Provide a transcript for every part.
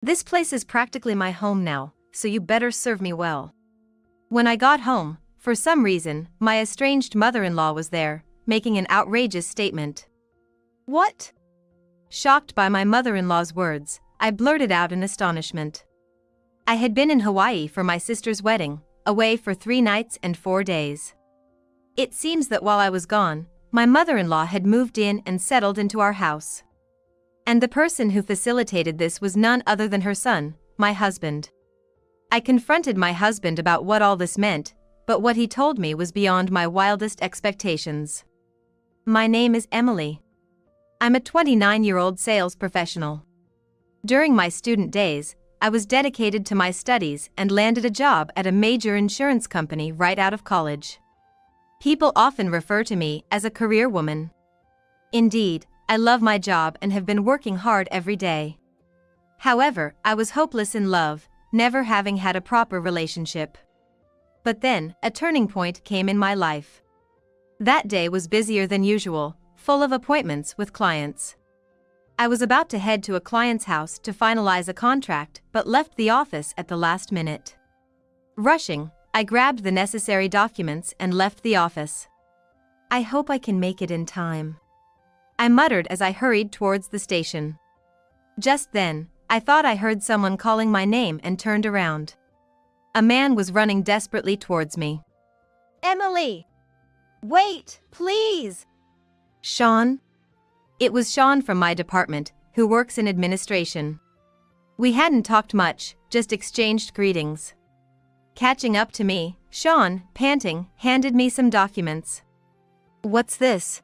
This place is practically my home now, so you better serve me well. When I got home, for some reason, my estranged mother-in-law was there, making an outrageous statement. What? Shocked by my mother-in-law's words, I blurted out in astonishment. I had been in Hawaii for my sister's wedding, away for 3 nights and 4 days. It seems that while I was gone, my mother-in-law had moved in and settled into our house. And the person who facilitated this was none other than her son, my husband. I confronted my husband about what all this meant, but what he told me was beyond my wildest expectations. My name is Emily. I'm a 29-year-old sales professional. During my student days, I was dedicated to my studies and landed a job at a major insurance company right out of college. People often refer to me as a career woman. Indeed, I love my job and have been working hard every day. However, I was hopeless in love, never having had a proper relationship. But then, a turning point came in my life. That day was busier than usual, full of appointments with clients. I was about to head to a client's house to finalize a contract but left the office at the last minute. Rushing, I grabbed the necessary documents and left the office. I hope I can make it in time, I muttered as I hurried towards the station. Just then, I thought I heard someone calling my name and turned around. A man was running desperately towards me. Emily! Wait, please! Sean? It was Sean from my department, who works in administration. We hadn't talked much, just exchanged greetings. Catching up to me, Sean, panting, handed me some documents. What's this?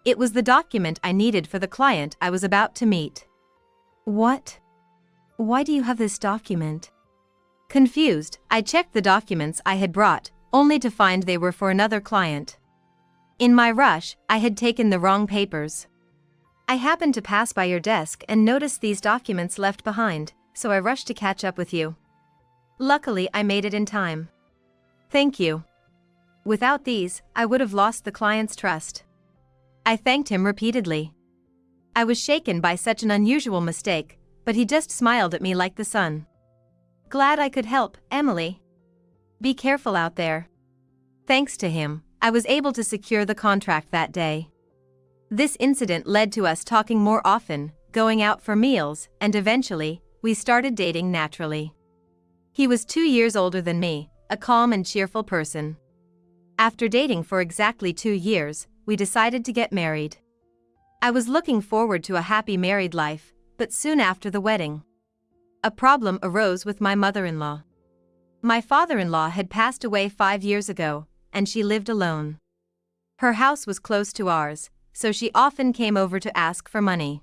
It was the document I needed for the client I was about to meet. What? Why do you have this document? Confused, I checked the documents I had brought, only to find they were for another client. In my rush, I had taken the wrong papers. I happened to pass by your desk and noticed these documents left behind, so I rushed to catch up with you. Luckily, I made it in time. Thank you. Without these, I would have lost the client's trust. I thanked him repeatedly. I was shaken by such an unusual mistake, but he just smiled at me like the sun. Glad I could help, Emily. Be careful out there. Thanks to him, I was able to secure the contract that day. This incident led to us talking more often, going out for meals, and eventually, we started dating naturally. He was 2 years older than me, a calm and cheerful person. After dating for exactly 2 years, we decided to get married. I was looking forward to a happy married life, but soon after the wedding, a problem arose with my mother-in-law. My father-in-law had passed away 5 years ago, and she lived alone. Her house was close to ours, so she often came over to ask for money.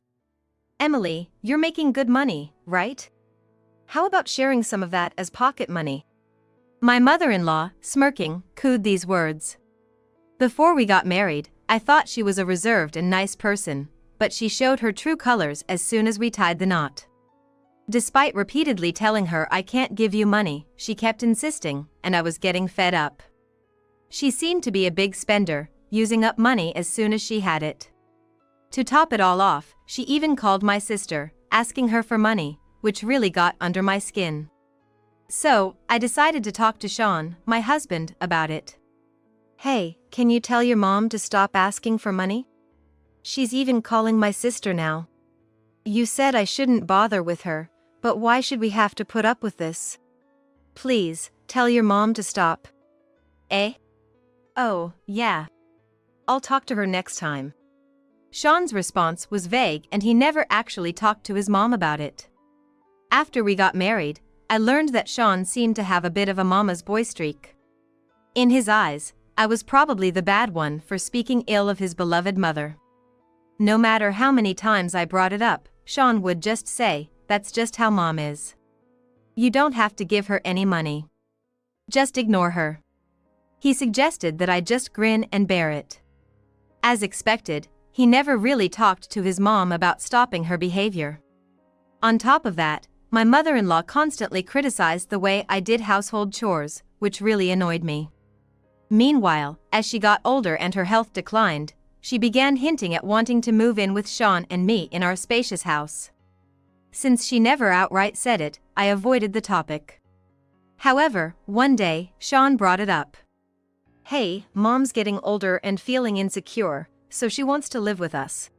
Emily, you're making good money, right? How about sharing some of that as pocket money? My mother-in-law, smirking, cooed these words. Before we got married, I thought she was a reserved and nice person, but she showed her true colors as soon as we tied the knot. Despite repeatedly telling her I can't give you money, she kept insisting, and I was getting fed up. She seemed to be a big spender, using up money as soon as she had it. To top it all off, she even called my sister, asking her for money, which really got under my skin. So, I decided to talk to Sean, my husband, about it. Hey, can you tell your mom to stop asking for money? She's even calling my sister now. You said I shouldn't bother with her, but why should we have to put up with this? Please, tell your mom to stop. Eh? Oh, yeah. I'll talk to her next time. Sean's response was vague and he never actually talked to his mom about it. After we got married, I learned that Sean seemed to have a bit of a mama's boy streak. In his eyes, I was probably the bad one for speaking ill of his beloved mother. No matter how many times I brought it up, Sean would just say, "That's just how mom is. You don't have to give her any money. Just ignore her." He suggested that I just grin and bear it. As expected, he never really talked to his mom about stopping her behavior. On top of that, my mother-in-law constantly criticized the way I did household chores, which really annoyed me. Meanwhile, as she got older and her health declined, she began hinting at wanting to move in with Sean and me in our spacious house. Since she never outright said it, I avoided the topic. However, one day, Sean brought it up. Hey, Mom's getting older and feeling insecure, so she wants to live with us.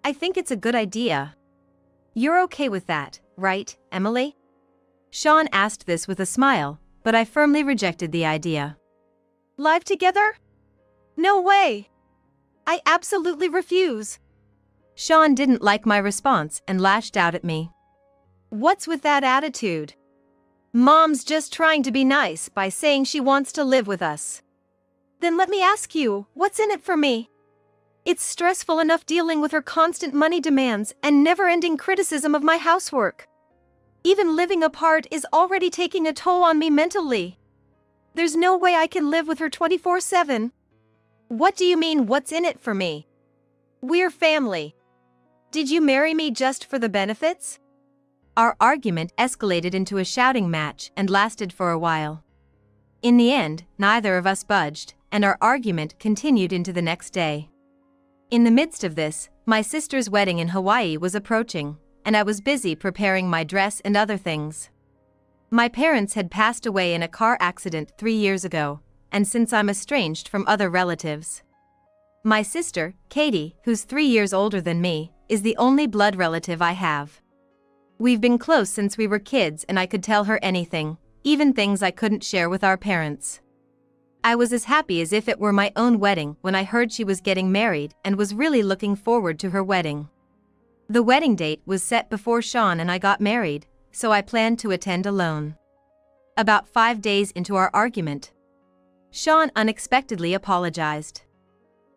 I think it's a good idea. You're okay with that, right, Emily? Sean asked this with a smile, but I firmly rejected the idea. Live together? No way! I absolutely refuse. Sean didn't like my response and lashed out at me. What's with that attitude? Mom's just trying to be nice by saying she wants to live with us. Then let me ask you, what's in it for me? It's stressful enough dealing with her constant money demands and never-ending criticism of my housework. Even living apart is already taking a toll on me mentally. There's no way I can live with her 24/7. What do you mean, what's in it for me? We're family. Did you marry me just for the benefits? Our argument escalated into a shouting match and lasted for a while. In the end, neither of us budged, and our argument continued into the next day. In the midst of this, my sister's wedding in Hawaii was approaching, and I was busy preparing my dress and other things. My parents had passed away in a car accident 3 years ago, and since I'm estranged from other relatives. My sister, Katie, who's 3 years older than me, is the only blood relative I have. We've been close since we were kids, and I could tell her anything, even things I couldn't share with our parents. I was as happy as if it were my own wedding when I heard she was getting married and was really looking forward to her wedding. The wedding date was set before Sean and I got married, so I planned to attend alone. About 5 days into our argument, Sean unexpectedly apologized.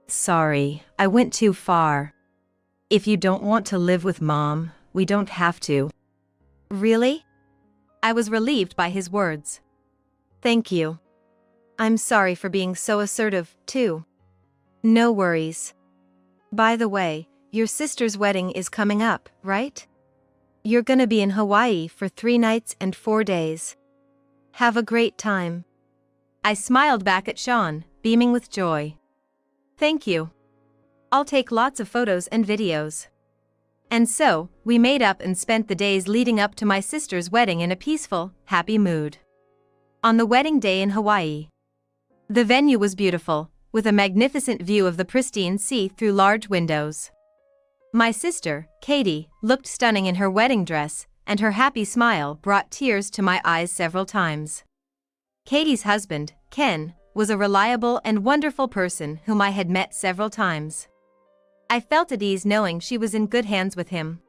Sorry, I went too far. If you don't want to live with Mom, we don't have to. Really? I was relieved by his words. Thank you. I'm sorry for being so assertive, too. No worries. By the way, your sister's wedding is coming up, right? You're gonna be in Hawaii for 3 nights and 4 days. Have a great time. I smiled back at Sean, beaming with joy. Thank you. I'll take lots of photos and videos. And so, we made up and spent the days leading up to my sister's wedding in a peaceful, happy mood. On the wedding day in Hawaii, the venue was beautiful, with a magnificent view of the pristine sea through large windows. My sister, Katie, looked stunning in her wedding dress, and her happy smile brought tears to my eyes several times. Katie's husband, Ken, was a reliable and wonderful person whom I had met several times. I felt at ease knowing she was in good hands with him.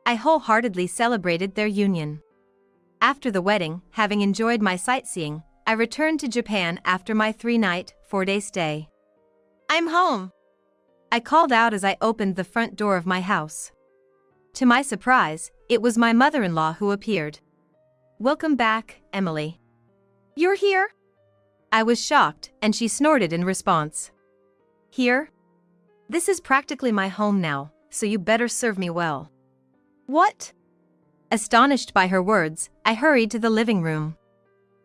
I wholeheartedly celebrated their union. After the wedding, having enjoyed my sightseeing, I returned to Japan after my 3-night, 4-day stay. I'm home! I called out as I opened the front door of my house. To my surprise, it was my mother-in-law who appeared. Welcome back, Emily. You're here? I was shocked, and she snorted in response. Here? This is practically my home now, so you better serve me well. What? Astonished by her words, I hurried to the living room,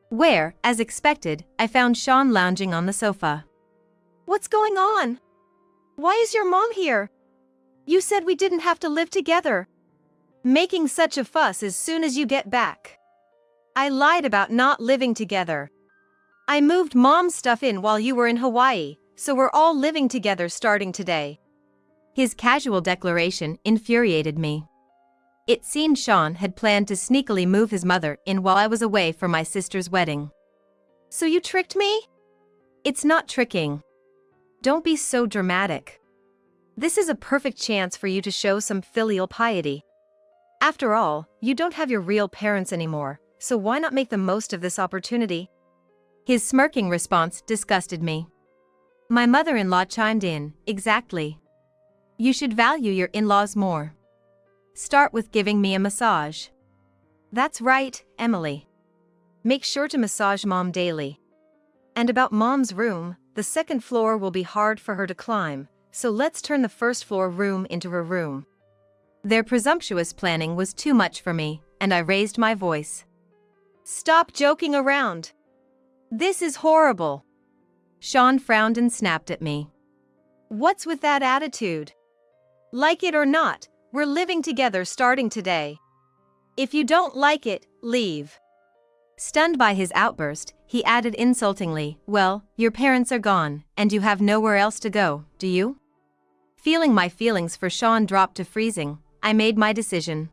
where, as expected, I found Sean lounging on the sofa. What's going on? Why is your mom here? You said we didn't have to live together. Making such a fuss as soon as you get back. I lied about not living together. I moved Mom's stuff in while you were in Hawaii, so we're all living together starting today. His casual declaration infuriated me. It seemed Sean had planned to sneakily move his mother in while I was away for my sister's wedding. So you tricked me? It's not tricking. Don't be so dramatic. This is a perfect chance for you to show some filial piety. After all, you don't have your real parents anymore, so why not make the most of this opportunity? His smirking response disgusted me. My mother-in-law chimed in, exactly. You should value your in-laws more. Start with giving me a massage. That's right, Emily. Make sure to massage Mom daily. And about Mom's room, the second floor will be hard for her to climb, so let's turn the first floor room into her room. Their presumptuous planning was too much for me, and I raised my voice. Stop joking around. This is horrible. Sean frowned and snapped at me. What's with that attitude? Like it or not, we're living together starting today. If you don't like it, leave." Stunned by his outburst, he added insultingly, "Well, your parents are gone, and you have nowhere else to go, do you?" Feeling my feelings for Sean drop to freezing, I made my decision.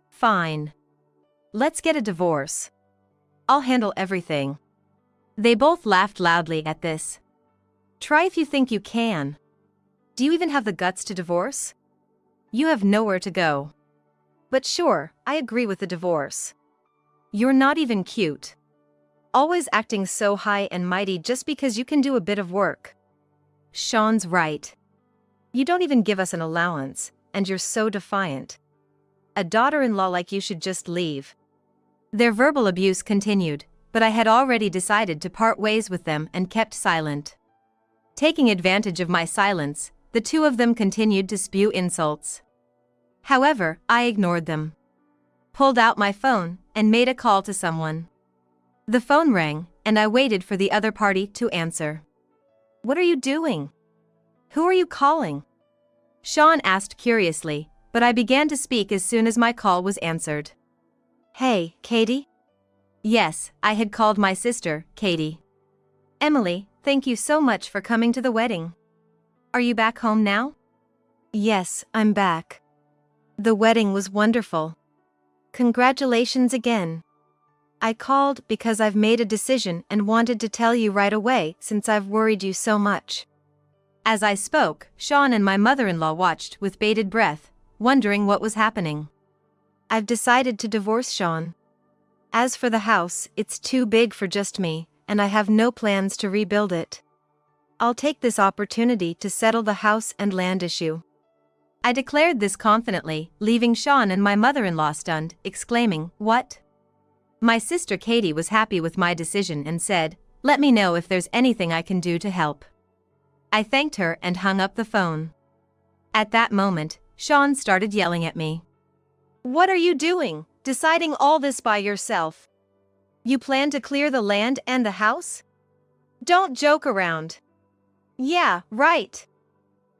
"Fine. Let's get a divorce. I'll handle everything." They both laughed loudly at this. "Try if you think you can. Do you even have the guts to divorce? You have nowhere to go." "But sure, I agree with the divorce. You're not even cute. Always acting so high and mighty just because you can do a bit of work." "Sean's right. You don't even give us an allowance, and you're so defiant. A daughter-in-law like you should just leave." Their verbal abuse continued, but I had already decided to part ways with them and kept silent. Taking advantage of my silence, the two of them continued to spew insults. However, I ignored them. Pulled out my phone and made a call to someone. The phone rang, and I waited for the other party to answer. "What are you doing? Who are you calling?" Sean asked curiously, but I began to speak as soon as my call was answered. "Hey, Katie?" Yes, I had called my sister, Katie. "Emily, thank you so much for coming to the wedding. Are you back home now?" "Yes, I'm back. The wedding was wonderful. Congratulations again. I called because I've made a decision and wanted to tell you right away since I've worried you so much." As I spoke, Sean and my mother-in-law watched with bated breath, wondering what was happening. "I've decided to divorce Sean. As for the house, it's too big for just me, and I have no plans to rebuild it. I'll take this opportunity to settle the house and land issue." I declared this confidently, leaving Sean and my mother-in-law stunned, exclaiming, "What?" My sister Katie was happy with my decision and said, "Let me know if there's anything I can do to help." I thanked her and hung up the phone. At that moment, Sean started yelling at me. "What are you doing, deciding all this by yourself? You plan to clear the land and the house? Don't joke around." "Yeah, right.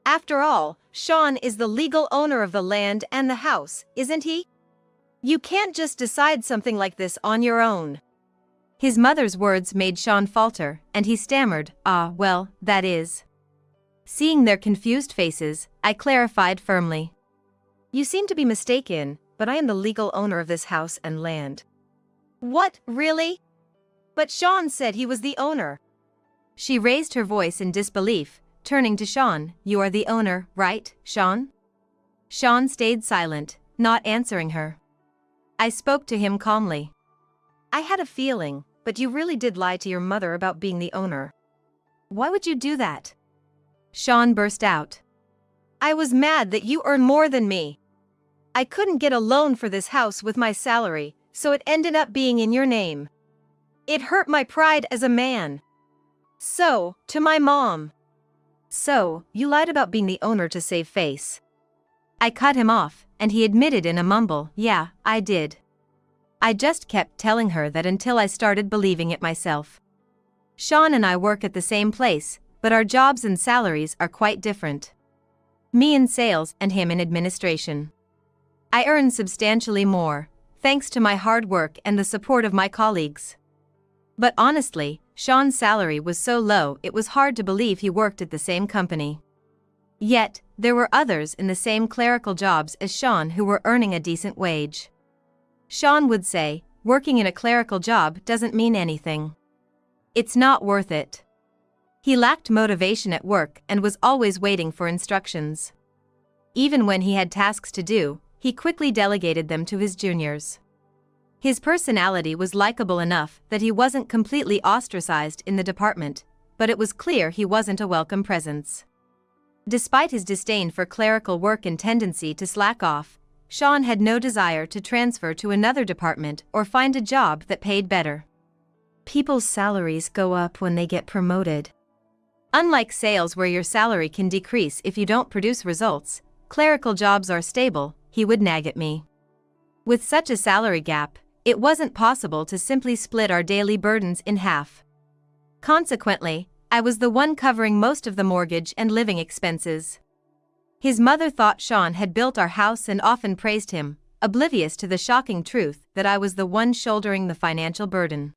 After all, Sean is the legal owner of the land and the house, isn't he? You can't just decide something like this on your own." His mother's words made Sean falter, and he stammered, "Well, that is." Seeing their confused faces, I clarified firmly. "You seem to be mistaken, but I am the legal owner of this house and land." "What, really? But Sean said he was the owner." She raised her voice in disbelief, turning to Sean. "You are the owner, right, Sean?" Sean stayed silent, not answering her. I spoke to him calmly. "I had a feeling, but you really did lie to your mother about being the owner. Why would you do that?" Sean burst out. "I was mad that you earn more than me. I couldn't get a loan for this house with my salary, so it ended up being in your name. It hurt my pride as a man. So, to my mom." "So, you lied about being the owner to save face." I cut him off, and he admitted in a mumble, "Yeah, I did. I just kept telling her that until I started believing it myself." Sean and I work at the same place, but our jobs and salaries are quite different. Me in sales and him in administration. I earn substantially more, thanks to my hard work and the support of my colleagues. But honestly, Sean's salary was so low it was hard to believe he worked at the same company. Yet, there were others in the same clerical jobs as Sean who were earning a decent wage. Sean would say, "Working in a clerical job doesn't mean anything. It's not worth it." He lacked motivation at work and was always waiting for instructions. Even when he had tasks to do, he quickly delegated them to his juniors. His personality was likable enough that he wasn't completely ostracized in the department, but it was clear he wasn't a welcome presence. Despite his disdain for clerical work and tendency to slack off, Sean had no desire to transfer to another department or find a job that paid better. People's salaries go up when they get promoted. Unlike sales where your salary can decrease if you don't produce results, clerical jobs are stable, he would nag at me. With such a salary gap, it wasn't possible to simply split our daily burdens in half. Consequently, I was the one covering most of the mortgage and living expenses. His mother thought Sean had built our house and often praised him, oblivious to the shocking truth that I was the one shouldering the financial burden.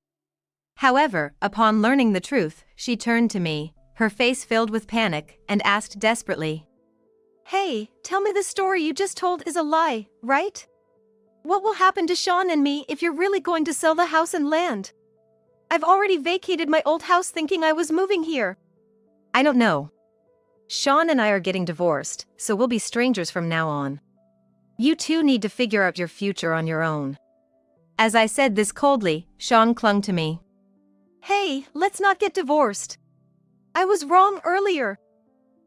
However, upon learning the truth, she turned to me, her face filled with panic, and asked desperately, "Hey, tell me the story you just told is a lie, right? What will happen to Sean and me if you're really going to sell the house and land? I've already vacated my old house thinking I was moving here." "I don't know. Sean and I are getting divorced, so we'll be strangers from now on. You two need to figure out your future on your own." As I said this coldly, Sean clung to me. "Hey, let's not get divorced. I was wrong earlier.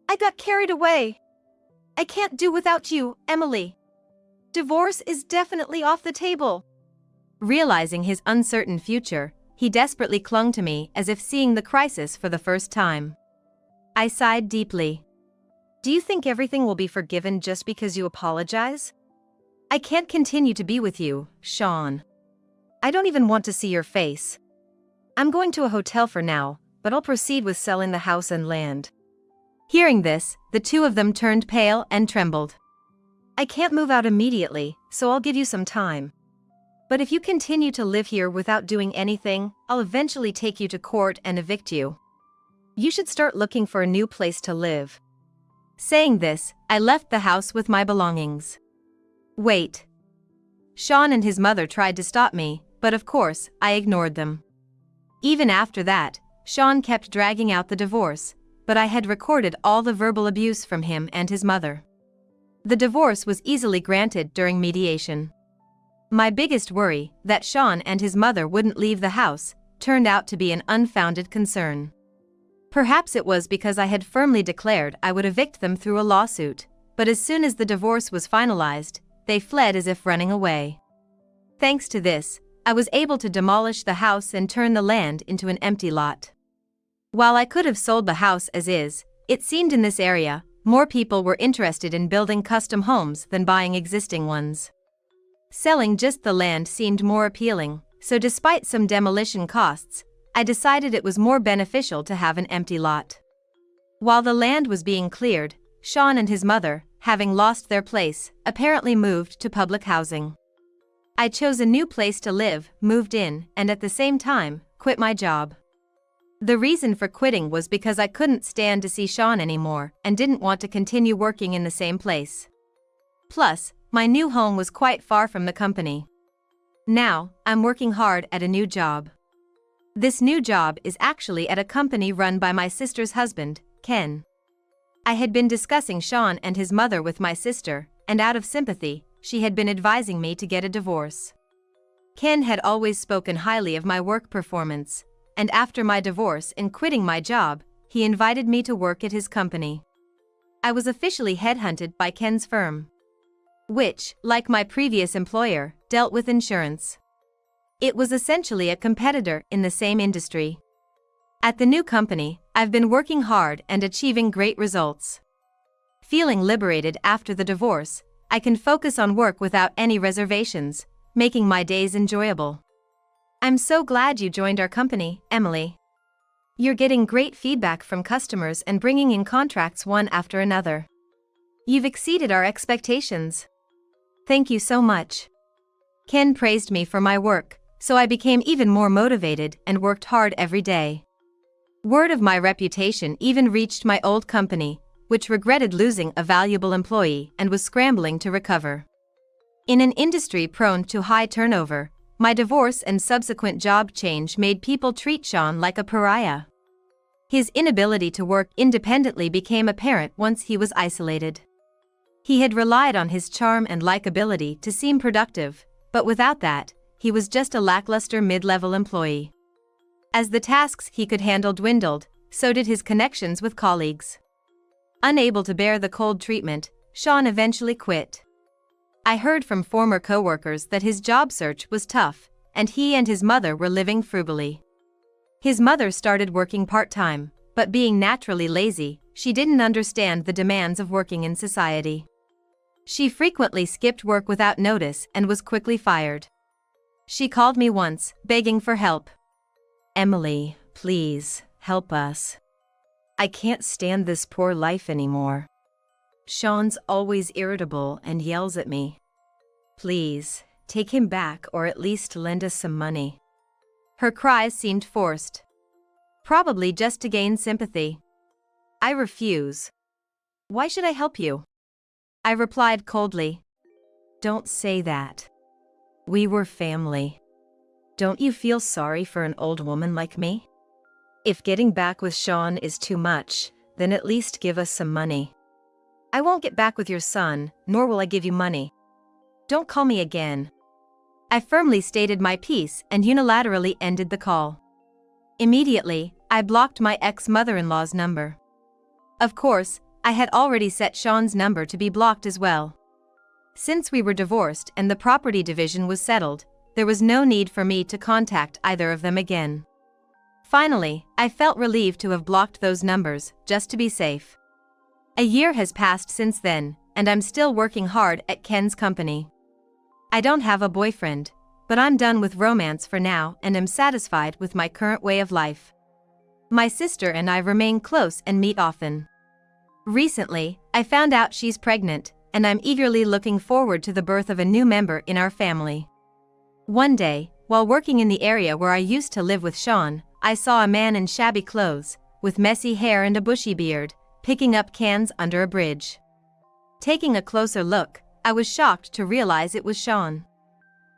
I got carried away. I can't do without you, Emily. Divorce is definitely off the table." Realizing his uncertain future, he desperately clung to me as if seeing the crisis for the first time. I sighed deeply. "Do you think everything will be forgiven just because you apologize? I can't continue to be with you, Sean. I don't even want to see your face. I'm going to a hotel for now, but I'll proceed with selling the house and land." Hearing this, the two of them turned pale and trembled. "I can't move out immediately, so I'll give you some time. But if you continue to live here without doing anything, I'll eventually take you to court and evict you. You should start looking for a new place to live." Saying this, I left the house with my belongings. Wait. Sean and his mother tried to stop me, but of course, I ignored them. Even after that, Sean kept dragging out the divorce, but I had recorded all the verbal abuse from him and his mother. The divorce was easily granted during mediation. My biggest worry, that Sean and his mother wouldn't leave the house, turned out to be an unfounded concern. Perhaps it was because I had firmly declared I would evict them through a lawsuit, but as soon as the divorce was finalized, they fled as if running away. Thanks to this, I was able to demolish the house and turn the land into an empty lot. While I could have sold the house as is, it seemed in this area, more people were interested in building custom homes than buying existing ones. Selling just the land seemed more appealing, so despite some demolition costs, I decided it was more beneficial to have an empty lot. While the land was being cleared, Sean and his mother, having lost their place, apparently moved to public housing. I chose a new place to live, moved in, and at the same time, quit my job. The reason for quitting was because I couldn't stand to see Sean anymore and didn't want to continue working in the same place. Plus, my new home was quite far from the company. Now, I'm working hard at a new job. This new job is actually at a company run by my sister's husband, Ken. I had been discussing Sean and his mother with my sister, and out of sympathy, she had been advising me to get a divorce. Ken had always spoken highly of my work performance, and after my divorce and quitting my job, he invited me to work at his company. I was officially headhunted by Ken's firm, which, like my previous employer, dealt with insurance. It was essentially a competitor in the same industry. At the new company, I've been working hard and achieving great results. Feeling liberated after the divorce, I can focus on work without any reservations, making my days enjoyable. I'm so glad you joined our company, Emily. You're getting great feedback from customers and bringing in contracts one after another. You've exceeded our expectations. Thank you so much. Ken praised me for my work, so I became even more motivated and worked hard every day. Word of my reputation even reached my old company, which regretted losing a valuable employee and was scrambling to recover. In an industry prone to high turnover, my divorce and subsequent job change made people treat Sean like a pariah. His inability to work independently became apparent once he was isolated. He had relied on his charm and likability to seem productive, but without that, he was just a lackluster mid-level employee. As the tasks he could handle dwindled, so did his connections with colleagues. Unable to bear the cold treatment, Sean eventually quit. I heard from former coworkers that his job search was tough, and he and his mother were living frugally. His mother started working part-time, but being naturally lazy, she didn't understand the demands of working in society. She frequently skipped work without notice and was quickly fired. She called me once, begging for help. "Emily, please, help us. I can't stand this poor life anymore. Sean's always irritable and yells at me. Please, take him back or at least lend us some money. Her cries seemed forced. Probably just to gain sympathy. I refuse. Why should I help you? I replied coldly. Don't say that. We were family. Don't you feel sorry for an old woman like me? If getting back with Sean is too much, then at least give us some money. I won't get back with your son, nor will I give you money. Don't call me again. I firmly stated my piece and unilaterally ended the call. Immediately, I blocked my ex-mother-in-law's number. Of course, I had already set Sean's number to be blocked as well. Since we were divorced and the property division was settled, there was no need for me to contact either of them again. Finally, I felt relieved to have blocked those numbers, just to be safe. A year has passed since then, and I'm still working hard at Ken's company. I don't have a boyfriend, but I'm done with romance for now and am satisfied with my current way of life. My sister and I remain close and meet often. Recently, I found out she's pregnant, and I'm eagerly looking forward to the birth of a new member in our family. One day, while working in the area where I used to live with Sean, I saw a man in shabby clothes, with messy hair and a bushy beard, picking up cans under a bridge. Taking a closer look, I was shocked to realize it was Sean.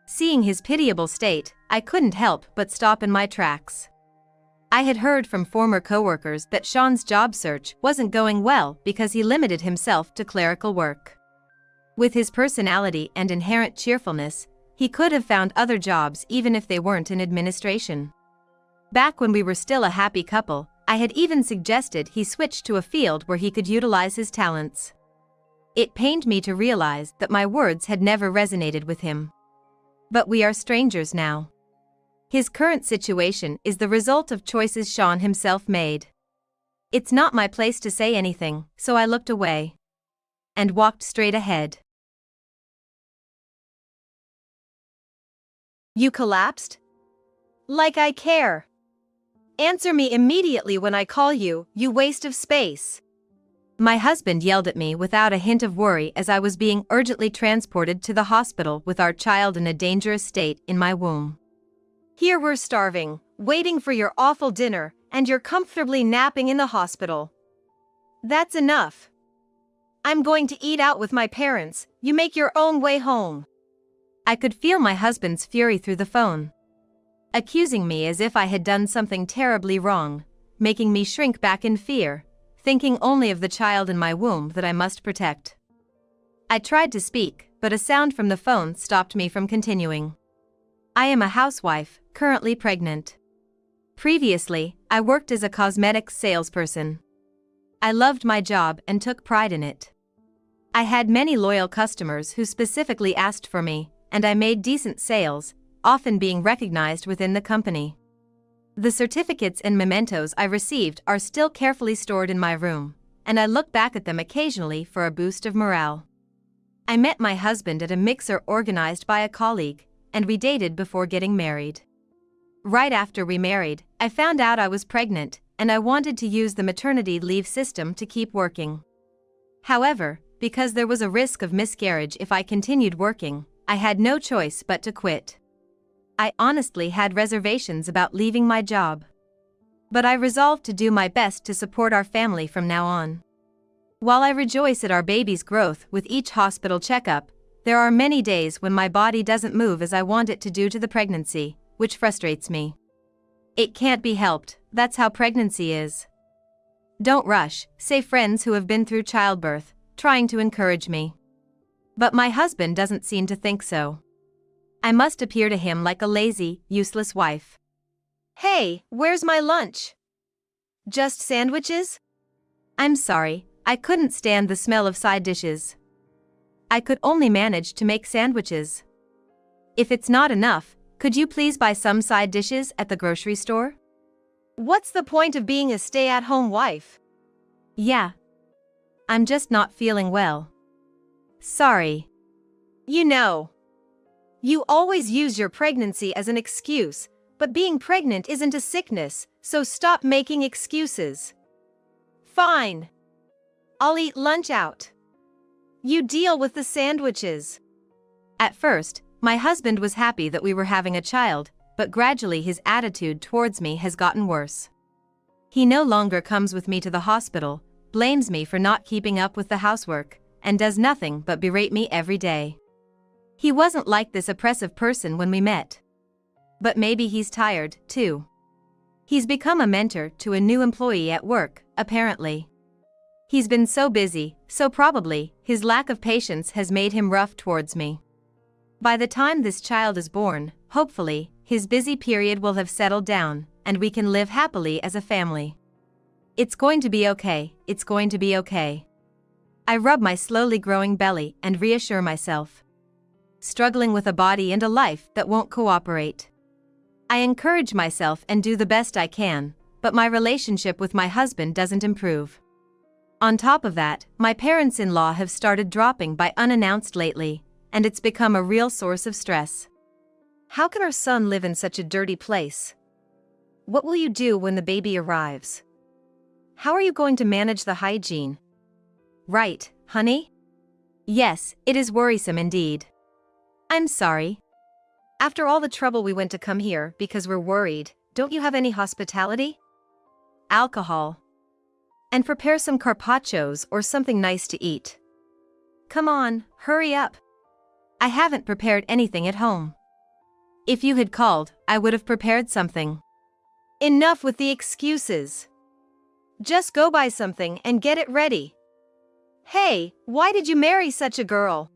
Seeing his pitiable state, I couldn't help but stop in my tracks. I had heard from former coworkers that Sean's job search wasn't going well because he limited himself to clerical work. With his personality and inherent cheerfulness, he could have found other jobs even if they weren't in administration. Back when we were still a happy couple, I had even suggested he switch to a field where he could utilize his talents. It pained me to realize that my words had never resonated with him. But we are strangers now. His current situation is the result of choices Sean himself made. It's not my place to say anything, so I looked away and walked straight ahead. You collapsed? Like I care. Answer me immediately when I call you, you waste of space. My husband yelled at me without a hint of worry as I was being urgently transported to the hospital with our child in a dangerous state in my womb. Here we're starving, waiting for your awful dinner, and you're comfortably napping in the hospital. That's enough. I'm going to eat out with my parents, you make your own way home. I could feel my husband's fury through the phone, accusing me as if I had done something terribly wrong, making me shrink back in fear, thinking only of the child in my womb that I must protect. I tried to speak, but a sound from the phone stopped me from continuing. I am a housewife, currently pregnant. Previously, I worked as a cosmetics salesperson. I loved my job and took pride in it. I had many loyal customers who specifically asked for me, and I made decent sales, often being recognized within the company. The certificates and mementos I received are still carefully stored in my room, and I look back at them occasionally for a boost of morale. I met my husband at a mixer organized by a colleague, and we dated before getting married. Right after we married, I found out I was pregnant, and I wanted to use the maternity leave system to keep working. However, because there was a risk of miscarriage if I continued working, I had no choice but to quit. I honestly had reservations about leaving my job. But I resolved to do my best to support our family from now on. While I rejoice at our baby's growth with each hospital checkup, there are many days when my body doesn't move as I want it to due to the pregnancy, which frustrates me. It can't be helped, that's how pregnancy is. Don't rush, say friends who have been through childbirth, trying to encourage me. But my husband doesn't seem to think so. I must appear to him like a lazy, useless wife. Hey, where's my lunch? Just sandwiches? I'm sorry, I couldn't stand the smell of side dishes. I could only manage to make sandwiches. If it's not enough, could you please buy some side dishes at the grocery store? What's the point of being a stay-at-home wife? Yeah. I'm just not feeling well. Sorry. You always use your pregnancy as an excuse, but being pregnant isn't a sickness, so stop making excuses. Fine. I'll eat lunch out. You deal with the sandwiches. At first, my husband was happy that we were having a child, but gradually his attitude towards me has gotten worse. He no longer comes with me to the hospital, blames me for not keeping up with the housework, and does nothing but berate me every day. He wasn't like this oppressive person when we met. But maybe he's tired, too. He's become a mentor to a new employee at work, apparently. He's been so busy, so probably, his lack of patience has made him rough towards me. By the time this child is born, hopefully, his busy period will have settled down, and we can live happily as a family. It's going to be okay, it's going to be okay. I rub my slowly growing belly and reassure myself. Struggling with a body and a life that won't cooperate. I encourage myself and do the best I can, but my relationship with my husband doesn't improve. On top of that, my parents-in-law have started dropping by unannounced lately, and it's become a real source of stress. How can our son live in such a dirty place? What will you do when the baby arrives? How are you going to manage the hygiene? Right, honey? Yes, it is worrisome indeed. I'm sorry. After all the trouble we went to come here because we're worried, don't you have any hospitality? Alcohol. And prepare some carpaccios or something nice to eat. Come on, hurry up. I haven't prepared anything at home. If you had called, I would have prepared something. Enough with the excuses. Just go buy something and get it ready. Hey, why did you marry such a girl?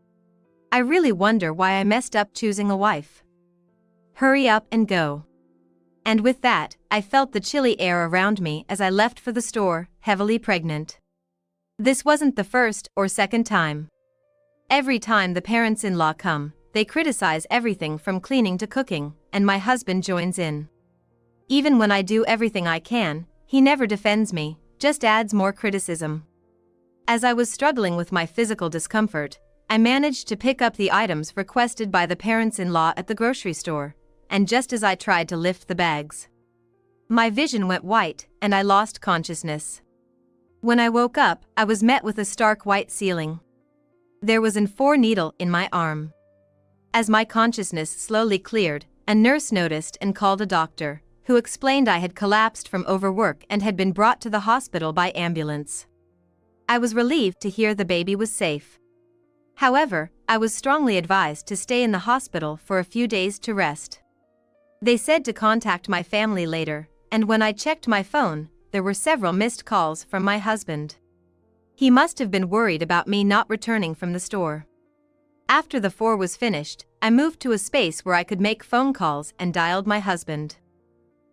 I really wonder why I messed up choosing a wife. Hurry up and go. And with that, I felt the chilly air around me as I left for the store, heavily pregnant. This wasn't the first or second time. Every time the parents-in-law come, they criticize everything from cleaning to cooking, and my husband joins in. Even when I do everything I can, he never defends me, just adds more criticism. As I was struggling with my physical discomfort, I managed to pick up the items requested by the parents-in-law at the grocery store, and just as I tried to lift the bags, my vision went white and I lost consciousness. When I woke up, I was met with a stark white ceiling. There was an 4-needle in my arm. As my consciousness slowly cleared, a nurse noticed and called a doctor, who explained I had collapsed from overwork and had been brought to the hospital by ambulance. I was relieved to hear the baby was safe. However, I was strongly advised to stay in the hospital for a few days to rest. They said to contact my family later, and when I checked my phone, there were several missed calls from my husband. He must have been worried about me not returning from the store. After the 4 was finished, I moved to a space where I could make phone calls and dialed my husband.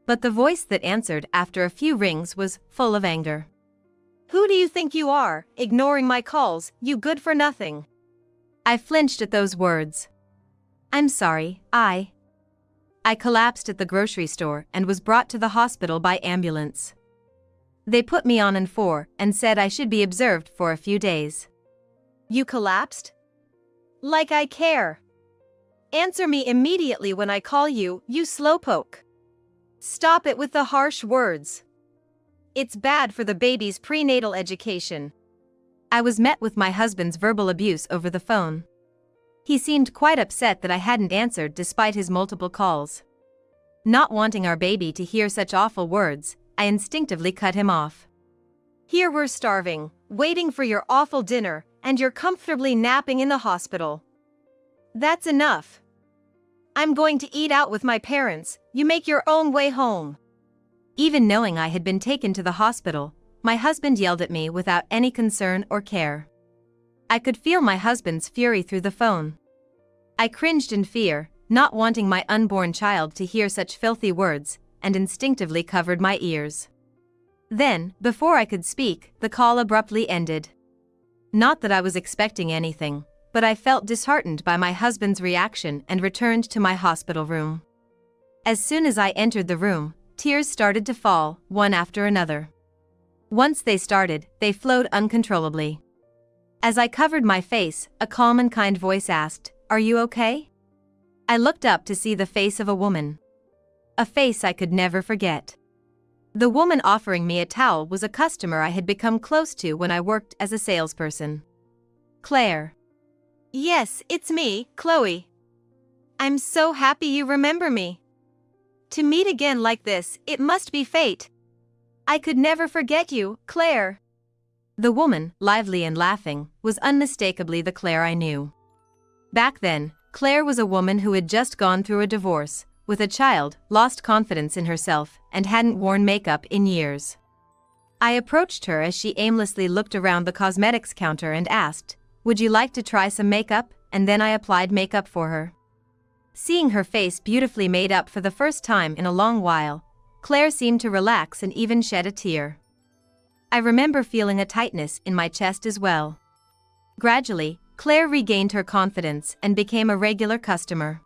But the voice that answered after a few rings was full of anger. Who do you think you are, ignoring my calls, you good for nothing? I flinched at those words. I'm sorry, I collapsed at the grocery store and was brought to the hospital by ambulance. They put me on an 4 and said I should be observed for a few days. You collapsed? Like I care. Answer me immediately when I call you, you slowpoke. Stop it with the harsh words. It's bad for the baby's prenatal education. I was met with my husband's verbal abuse over the phone. He seemed quite upset that I hadn't answered despite his multiple calls. Not wanting our baby to hear such awful words, I instinctively cut him off. Here we're starving, waiting for your awful dinner, and you're comfortably napping in the hospital. That's enough. I'm going to eat out with my parents, you make your own way home. Even knowing I had been taken to the hospital, my husband yelled at me without any concern or care. I could feel my husband's fury through the phone. I cringed in fear, not wanting my unborn child to hear such filthy words, and instinctively covered my ears. Then, before I could speak, the call abruptly ended. Not that I was expecting anything, but I felt disheartened by my husband's reaction and returned to my hospital room. As soon as I entered the room, tears started to fall, one after another. Once they started, they flowed uncontrollably. As I covered my face, a calm and kind voice asked, "Are you okay?" I looked up to see the face of a woman. A face I could never forget. The woman offering me a towel was a customer I had become close to when I worked as a salesperson. Claire. Yes, it's me, Chloe. I'm so happy you remember me. To meet again like this, it must be fate. I could never forget you, Claire. The woman, lively and laughing, was unmistakably the Claire I knew. Back then, Claire was a woman who had just gone through a divorce, with a child, lost confidence in herself, and hadn't worn makeup in years. I approached her as she aimlessly looked around the cosmetics counter and asked, "Would you like to try some makeup?" And then I applied makeup for her. Seeing her face beautifully made up for the first time in a long while, Claire seemed to relax and even shed a tear. I remember feeling a tightness in my chest as well. Gradually, Claire regained her confidence and became a regular customer.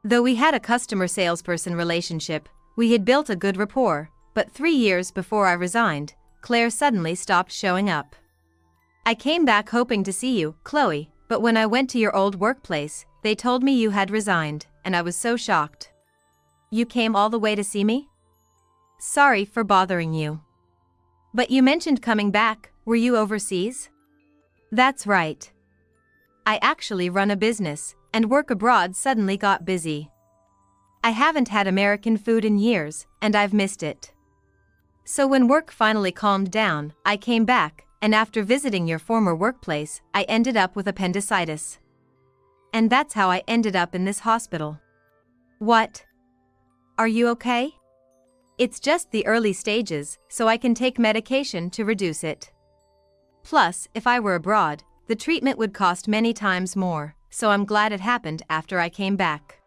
Though we had a customer-salesperson relationship, we had built a good rapport, but 3 years before I resigned, Claire suddenly stopped showing up. I came back hoping to see you, Chloe, but when I went to your old workplace, they told me you had resigned, and I was so shocked. You came all the way to see me? Sorry for bothering you. But you mentioned coming back, were you overseas? That's right. I actually run a business, and work abroad suddenly got busy. I haven't had American food in years, and I've missed it. So when work finally calmed down, I came back, and after visiting your former workplace, I ended up with appendicitis. And that's how I ended up in this hospital. What? Are you okay? It's just the early stages, so I can take medication to reduce it. Plus, if I were abroad, the treatment would cost many times more, so I'm glad it happened after I came back.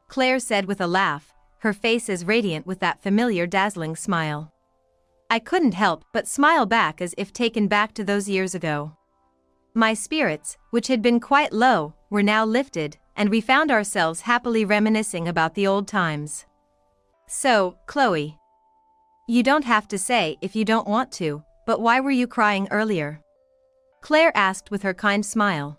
Claire said with a laugh, her face as radiant with that familiar dazzling smile. I couldn't help but smile back as if taken back to those years ago. My spirits, which had been quite low, were now lifted, and we found ourselves happily reminiscing about the old times. So, Chloe. You don't have to say if you don't want to, but why were you crying earlier? Claire asked with her kind smile.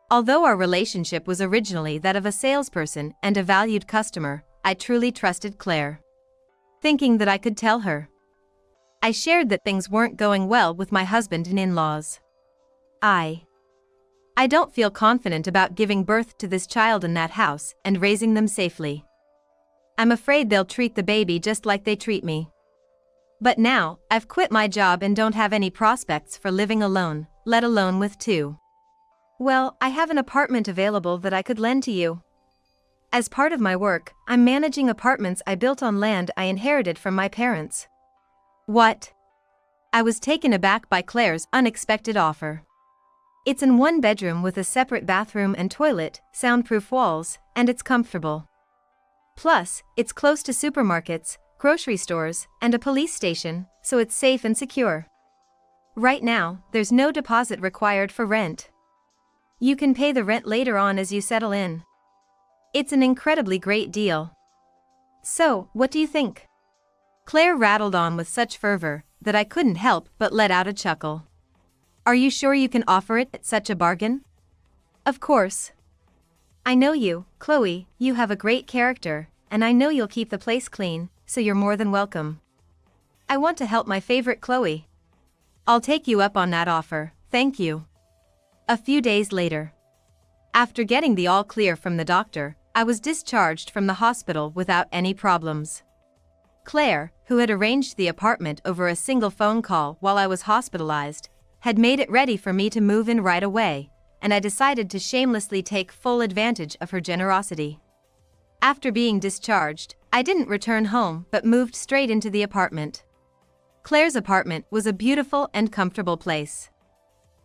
Although our relationship was originally that of a salesperson and a valued customer, I truly trusted Claire. Thinking that I could tell her. I shared that things weren't going well with my husband and in-laws. I don't feel confident about giving birth to this child in that house and raising them safely. I'm afraid they'll treat the baby just like they treat me. But now, I've quit my job and don't have any prospects for living alone, let alone with two. Well, I have an apartment available that I could lend to you. As part of my work, I'm managing apartments I built on land I inherited from my parents. What? I was taken aback by Claire's unexpected offer. It's in one bedroom with a separate bathroom and toilet, soundproof walls, and it's comfortable. Plus, it's close to supermarkets, grocery stores, and a police station, so it's safe and secure. Right now, there's no deposit required for rent. You can pay the rent later on as you settle in. It's an incredibly great deal. So, what do you think? Claire rattled on with such fervor that I couldn't help but let out a chuckle. Are you sure you can offer it at such a bargain? Of course. I know you, Chloe, you have a great character, and I know you'll keep the place clean, so you're more than welcome. I want to help my favorite Chloe. I'll take you up on that offer, thank you. A few days later. After getting the all clear from the doctor, I was discharged from the hospital without any problems. Claire, who had arranged the apartment over a single phone call while I was hospitalized, had made it ready for me to move in right away, and I decided to shamelessly take full advantage of her generosity. After being discharged, I didn't return home but moved straight into the apartment. Claire's apartment was a beautiful and comfortable place.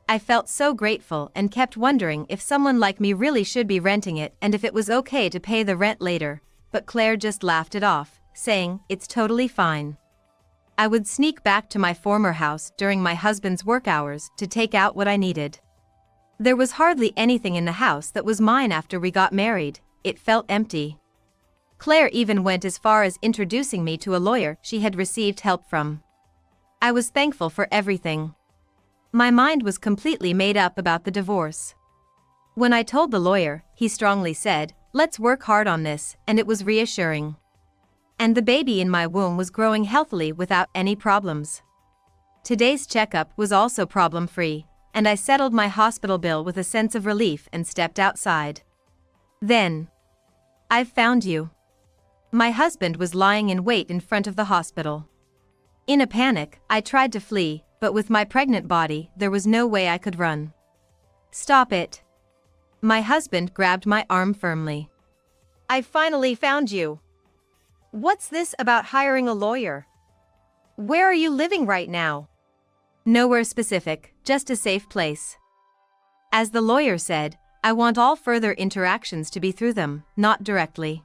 I felt so grateful and kept wondering if someone like me really should be renting it and if it was okay to pay the rent later, but Claire just laughed it off, saying, "It's totally fine." I would sneak back to my former house during my husband's work hours to take out what I needed. There was hardly anything in the house that was mine after we got married, it felt empty. Claire even went as far as introducing me to a lawyer she had received help from. I was thankful for everything. My mind was completely made up about the divorce. When I told the lawyer, he strongly said, "Let's work hard on this," and it was reassuring. And the baby in my womb was growing healthily without any problems. Today's checkup was also problem-free, and I settled my hospital bill with a sense of relief and stepped outside. Then, "I've found you." My husband was lying in wait in front of the hospital. In a panic, I tried to flee, but with my pregnant body, there was no way I could run. "Stop it." My husband grabbed my arm firmly. "I finally found you. What's this about hiring a lawyer? Where are you living right now?" "Nowhere specific, just a safe place." As the lawyer said, I want all further interactions to be through them, not directly.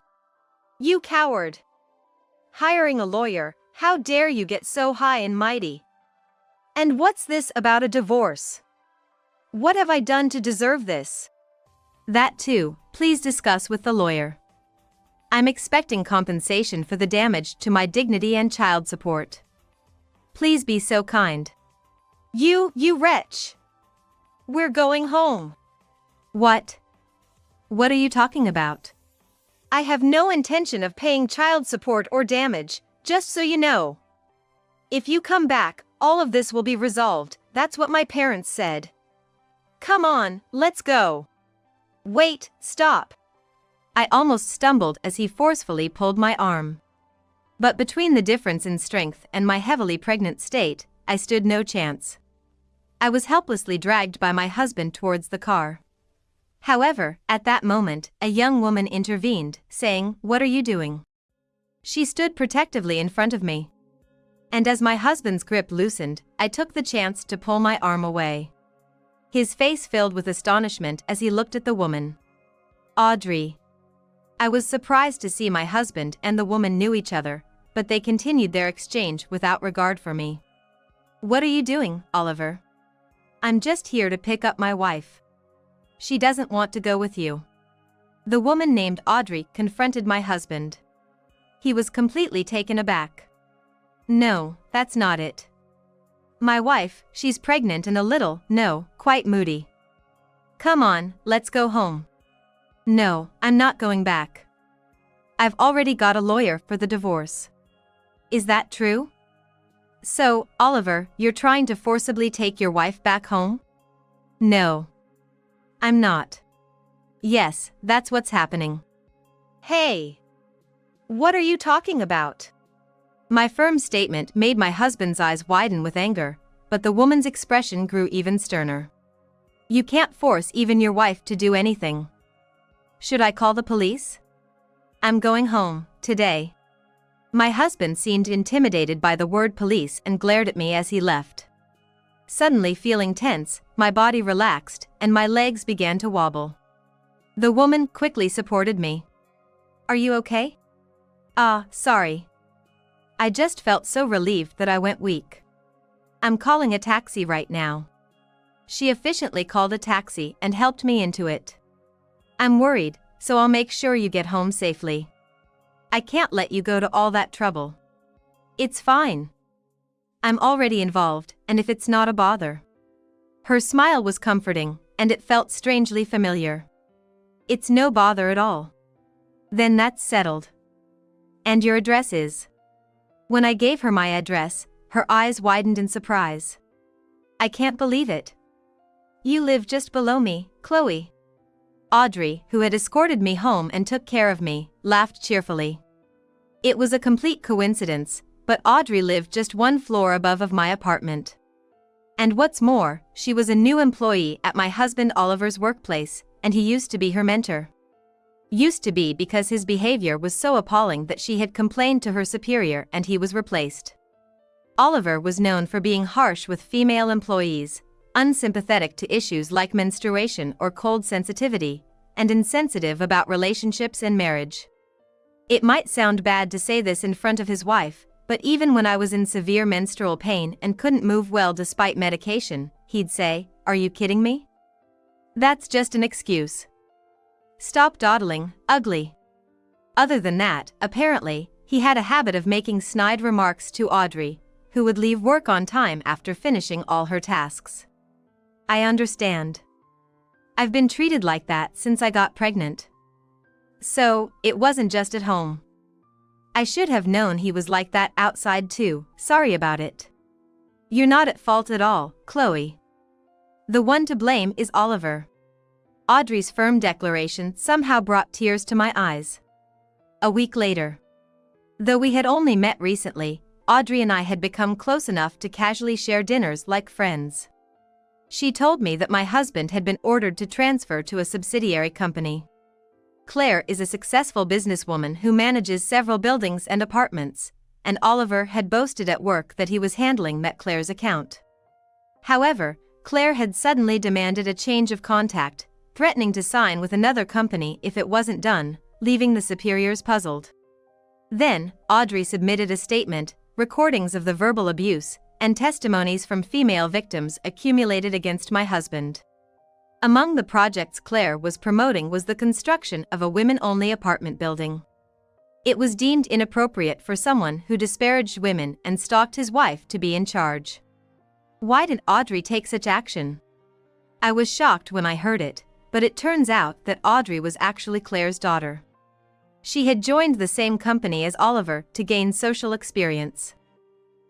"You coward! Hiring a lawyer, how dare you get so high and mighty? And what's this about a divorce? What have I done to deserve this?" "That too, please discuss with the lawyer. I'm expecting compensation for the damage to my dignity and child support. Please be so kind." You wretch! We're going home." "What? What are you talking about?" "I have no intention of paying child support or damage, just so you know. If you come back, all of this will be resolved, that's what my parents said. Come on, let's go." "Wait, stop." I almost stumbled as he forcefully pulled my arm. But between the difference in strength and my heavily pregnant state, I stood no chance. I was helplessly dragged by my husband towards the car. However, at that moment, a young woman intervened, saying, "What are you doing?" She stood protectively in front of me. And as my husband's grip loosened, I took the chance to pull my arm away. His face filled with astonishment as he looked at the woman. "Audrey." I was surprised to see my husband and the woman knew each other, but they continued their exchange without regard for me. "What are you doing, Oliver?" "I'm just here to pick up my wife. She doesn't want to go with you." The woman named Audrey confronted my husband. He was completely taken aback. "No, that's not it. My wife, she's pregnant and a little, no, quite moody. Come on, let's go home." "No, I'm not going back. I've already got a lawyer for the divorce." "Is that true? So, Oliver, you're trying to forcibly take your wife back home?" "No. I'm not." "Yes, that's what's happening." "Hey! What are you talking about?" My firm statement made my husband's eyes widen with anger, but the woman's expression grew even sterner. "You can't force even your wife to do anything. Should I call the police?" "I'm going home, today." My husband seemed intimidated by the word police and glared at me as he left. Suddenly feeling tense, my body relaxed and my legs began to wobble. The woman quickly supported me. "Are you okay?" Sorry. I just felt so relieved that I went weak. "I'm calling a taxi right now." She efficiently called a taxi and helped me into it. "I'm worried, so I'll make sure you get home safely. I can't let you go to all that trouble." "It's fine. I'm already involved, and if it's not a bother." Her smile was comforting, and it felt strangely familiar. "It's no bother at all." "Then that's settled. And your address is?" When I gave her my address, her eyes widened in surprise. "I can't believe it. You live just below me, Chloe." Audrey, who had escorted me home and took care of me, laughed cheerfully. It was a complete coincidence, but Audrey lived just one floor above of my apartment. And what's more, she was a new employee at my husband Oliver's workplace, and he used to be her mentor. Used to be because his behavior was so appalling that she had complained to her superior and he was replaced. Oliver was known for being harsh with female employees, unsympathetic to issues like menstruation or cold sensitivity, and insensitive about relationships and marriage. It might sound bad to say this in front of his wife, but even when I was in severe menstrual pain and couldn't move well despite medication, he'd say, "Are you kidding me? That's just an excuse. Stop dawdling, ugly." Other than that, apparently, he had a habit of making snide remarks to Audrey, who would leave work on time after finishing all her tasks. "I understand. I've been treated like that since I got pregnant. So, it wasn't just at home. I should have known he was like that outside too, sorry about it." "You're not at fault at all, Chloe. The one to blame is Oliver. Audrey's firm declaration somehow brought tears to my eyes. A week later. Though we had only met recently, Audrey and I had become close enough to casually share dinners like friends. She told me that my husband had been ordered to transfer to a subsidiary company. Claire is a successful businesswoman who manages several buildings and apartments, and Oliver had boasted at work that he was handling Claire's account. However, Claire had suddenly demanded a change of contact, threatening to sign with another company if it wasn't done, leaving the superiors puzzled. Then, Audrey submitted a statement, recordings of the verbal abuse, and testimonies from female victims accumulated against my husband. Among the projects Claire was promoting was the construction of a women-only apartment building. It was deemed inappropriate for someone who disparaged women and stalked his wife to be in charge. Why did Audrey take such action? I was shocked when I heard it, but it turns out that Audrey was actually Claire's daughter. She had joined the same company as Oliver to gain social experience.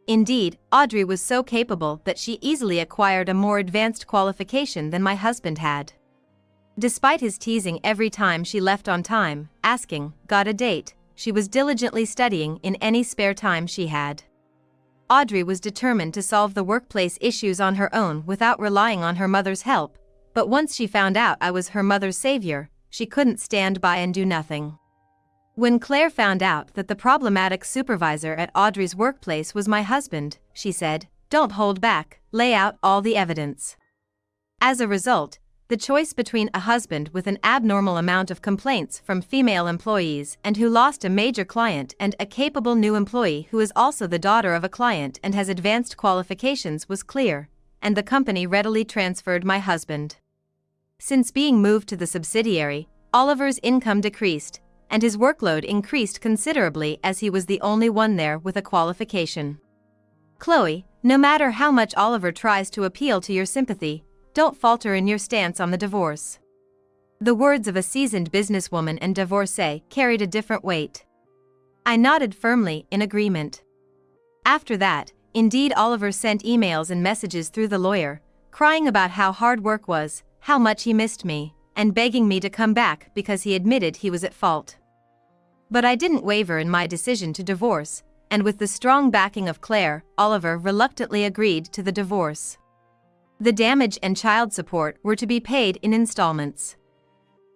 Indeed, Audrey was so capable that she easily acquired a more advanced qualification than my husband had. Despite his teasing every time she left on time, asking, "Got a date?" she was diligently studying in any spare time she had. Audrey was determined to solve the workplace issues on her own without relying on her mother's help, but once she found out I was her mother's savior, she couldn't stand by and do nothing. When Claire found out that the problematic supervisor at Audrey's workplace was my husband, she said, "Don't hold back, lay out all the evidence." As a result, the choice between a husband with an abnormal amount of complaints from female employees and who lost a major client and a capable new employee who is also the daughter of a client and has advanced qualifications was clear, and the company readily transferred my husband. Since being moved to the subsidiary, Oliver's income decreased, and his workload increased considerably as he was the only one there with a qualification. Chloe, no matter how much Oliver tries to appeal to your sympathy, don't falter in your stance on the divorce. The words of a seasoned businesswoman and divorcee carried a different weight. I nodded firmly in agreement. After that, indeed, Oliver sent emails and messages through the lawyer, crying about how hard work was, how much he missed me, and begging me to come back because he admitted he was at fault. But I didn't waver in my decision to divorce, and with the strong backing of Claire, Oliver reluctantly agreed to the divorce. The damage and child support were to be paid in installments.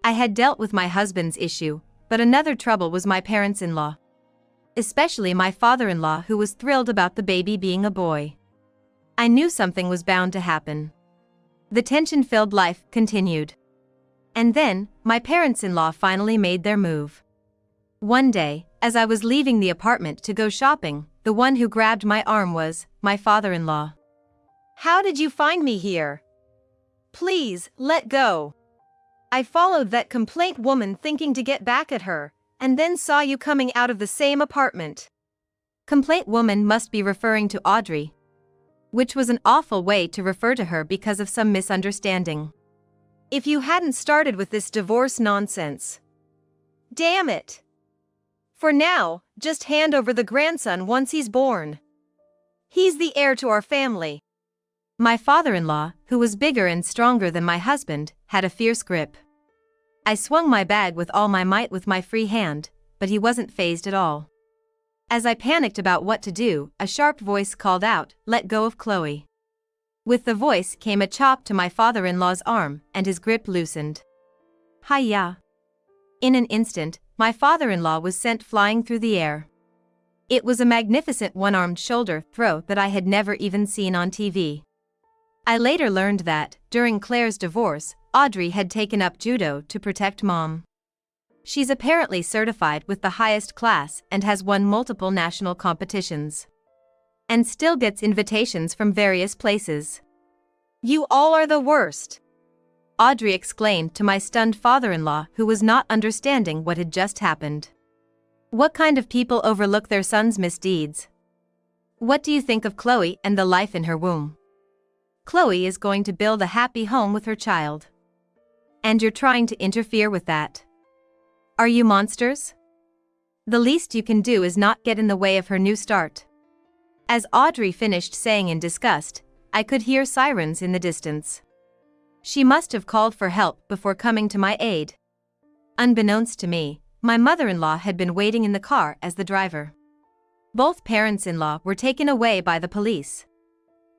I had dealt with my husband's issue, but another trouble was my parents-in-law. Especially my father-in-law, who was thrilled about the baby being a boy. I knew something was bound to happen. The tension-filled life continued. And then, my parents-in-law finally made their move. One day, as I was leaving the apartment to go shopping, the one who grabbed my arm was my father-in-law. "How did you find me here? Please, let go. I followed that complaint woman thinking to get back at her, and then saw you coming out of the same apartment." Complaint woman must be referring to Audrey, which was an awful way to refer to her because of some misunderstanding. "If you hadn't started with this divorce nonsense. Damn it. For now, just hand over the grandson once he's born. He's the heir to our family." My father-in-law, who was bigger and stronger than my husband, had a fierce grip. I swung my bag with all my might with my free hand, but he wasn't fazed at all. As I panicked about what to do, a sharp voice called out, "Let go of Chloe." With the voice came a chop to my father-in-law's arm, and his grip loosened. Hi-ya! In an instant, my father-in-law was sent flying through the air. It was a magnificent one-armed shoulder throw that I had never even seen on TV. I later learned that, during Claire's divorce, Audrey had taken up judo to protect Mom. She's apparently certified with the highest class and has won multiple national competitions. And still gets invitations from various places. "You all are the worst," Audrey exclaimed to my stunned father-in-law, who was not understanding what had just happened. What kind of people overlook their son's misdeeds? What do you think of Chloe and the life in her womb? Chloe is going to build a happy home with her child. And you're trying to interfere with that. Are you monsters? The least you can do is not get in the way of her new start. As Audrey finished saying in disgust, I could hear sirens in the distance. She must have called for help before coming to my aid. Unbeknownst to me, my mother-in-law had been waiting in the car as the driver. Both parents-in-law were taken away by the police.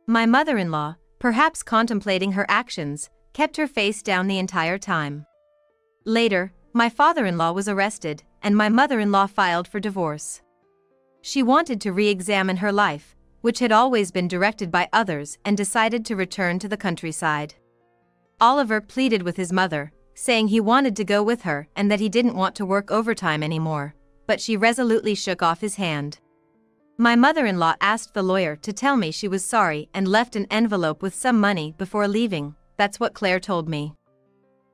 My mother-in-law, perhaps contemplating her actions, kept her face down the entire time. Later, my father-in-law was arrested, and my mother-in-law filed for divorce. She wanted to re-examine her life, which had always been directed by others, and decided to return to the countryside. Oliver pleaded with his mother, saying he wanted to go with her and that he didn't want to work overtime anymore, but she resolutely shook off his hand. My mother-in-law asked the lawyer to tell me she was sorry and left an envelope with some money before leaving. That's what Claire told me.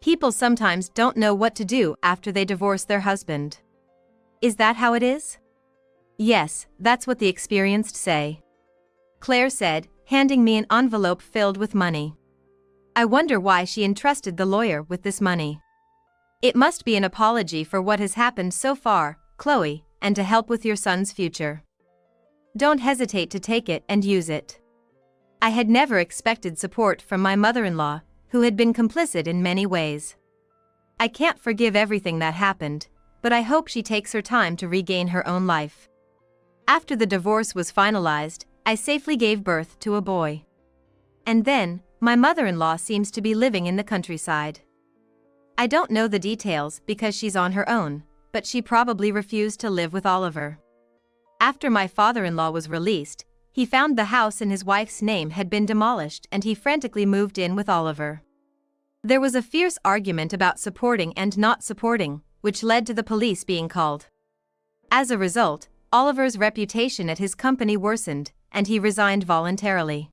People sometimes don't know what to do after they divorce their husband. Is that how it is? Yes, that's what the experienced say. Claire said, handing me an envelope filled with money. I wonder why she entrusted the lawyer with this money. It must be an apology for what has happened so far, Chloe, and to help with your son's future. Don't hesitate to take it and use it. I had never expected support from my mother-in-law, who had been complicit in many ways. I can't forgive everything that happened, but I hope she takes her time to regain her own life. After the divorce was finalized, I safely gave birth to a boy. And then, my mother-in-law seems to be living in the countryside. I don't know the details because she's on her own, but she probably refused to live with Oliver. After my father-in-law was released, he found the house in his wife's name had been demolished and he frantically moved in with Oliver. There was a fierce argument about supporting and not supporting, which led to the police being called. As a result, Oliver's reputation at his company worsened, and he resigned voluntarily.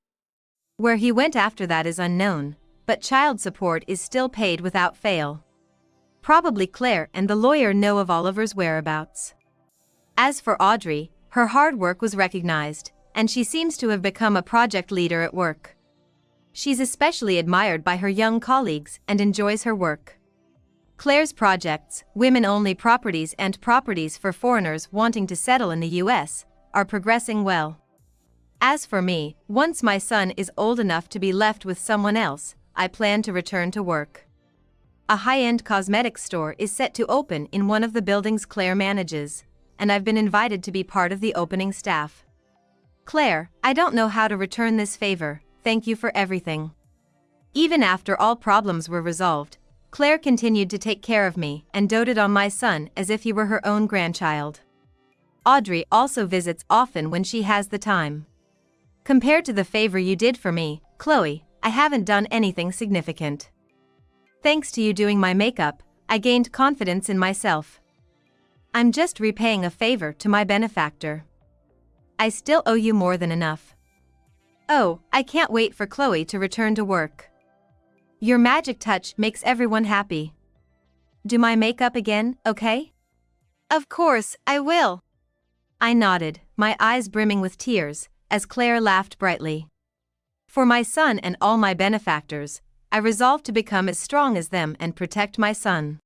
Where he went after that is unknown, but child support is still paid without fail. Probably Claire and the lawyer know of Oliver's whereabouts. As for Audrey, her hard work was recognized, and she seems to have become a project leader at work. She's especially admired by her young colleagues and enjoys her work. Claire's projects, women-only properties and properties for foreigners wanting to settle in the US, are progressing well. As for me, once my son is old enough to be left with someone else, I plan to return to work. A high-end cosmetics store is set to open in one of the buildings Claire manages, and I've been invited to be part of the opening staff. Claire, I don't know how to return this favor, thank you for everything. Even after all problems were resolved, Claire continued to take care of me and doted on my son as if he were her own grandchild. Audrey also visits often when she has the time. Compared to the favor you did for me, Chloe, I haven't done anything significant. Thanks to you doing my makeup, I gained confidence in myself. I'm just repaying a favor to my benefactor. I still owe you more than enough. Oh, I can't wait for Chloe to return to work. Your magic touch makes everyone happy. Do my makeup again, okay? Of course, I will. I nodded, my eyes brimming with tears, as Claire laughed brightly. For my son and all my benefactors, I resolved to become as strong as them and protect my son.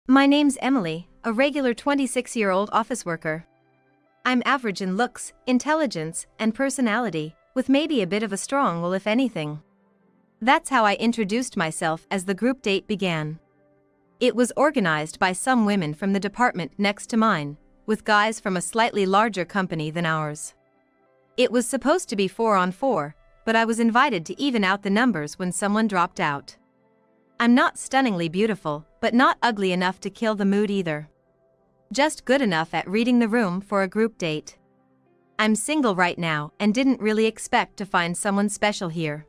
My name's Emily, a regular 26-year-old office worker. I'm average in looks, intelligence, and personality, with maybe a bit of a strong will if anything. That's how I introduced myself as the group date began. It was organized by some women from the department next to mine, with guys from a slightly larger company than ours. It was supposed to be 4-on-4, but I was invited to even out the numbers when someone dropped out. I'm not stunningly beautiful, but not ugly enough to kill the mood either. Just good enough at reading the room for a group date. I'm single right now and didn't really expect to find someone special here.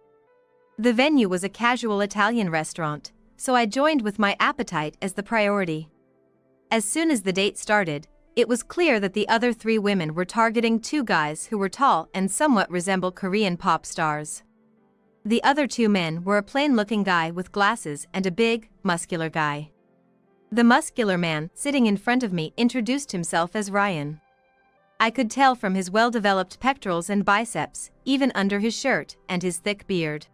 The venue was a casual Italian restaurant, so I joined with my appetite as the priority. As soon as the date started, it was clear that the other 3 women were targeting 2 guys who were tall and somewhat resembled Korean pop stars. The other 2 men were a plain-looking guy with glasses and a big, muscular guy. The muscular man sitting in front of me introduced himself as Ryan. I could tell from his well-developed pectorals and biceps, even under his shirt, and his thick beard.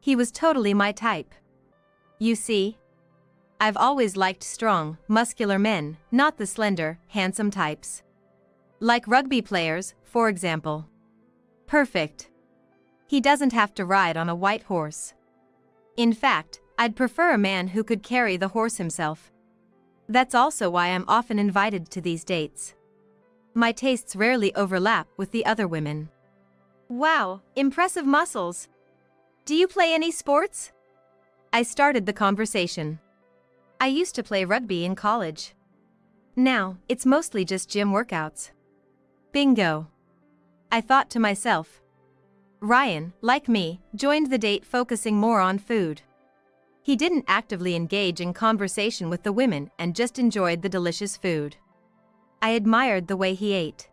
He was totally my type. You see? I've always liked strong, muscular men, not the slender, handsome types. Like rugby players, for example. Perfect. He doesn't have to ride on a white horse. In fact, I'd prefer a man who could carry the horse himself. That's also why I'm often invited to these dates. My tastes rarely overlap with the other women. Wow, impressive muscles. Do you play any sports? I started the conversation. I used to play rugby in college. Now, it's mostly just gym workouts. Bingo. I thought to myself. Ryan, like me, joined the date focusing more on food. He didn't actively engage in conversation with the women and just enjoyed the delicious food. I admired the way he ate.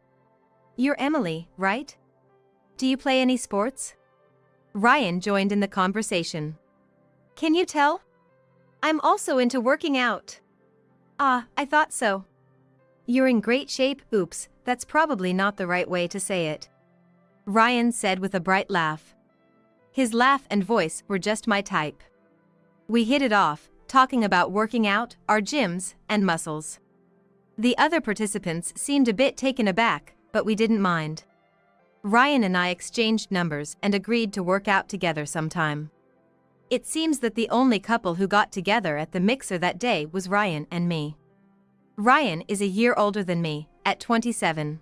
You're Emily, right? Do you play any sports? Ryan joined in the conversation. Can you tell? I'm also into working out. Ah, I thought so. You're in great shape. Oops, that's probably not the right way to say it. Ryan said with a bright laugh. His laugh and voice were just my type. We hit it off, talking about working out, our gyms, and muscles. The other participants seemed a bit taken aback, but we didn't mind. Ryan and I exchanged numbers and agreed to work out together sometime. It seems that the only couple who got together at the mixer that day was Ryan and me. Ryan is a year older than me, at 27.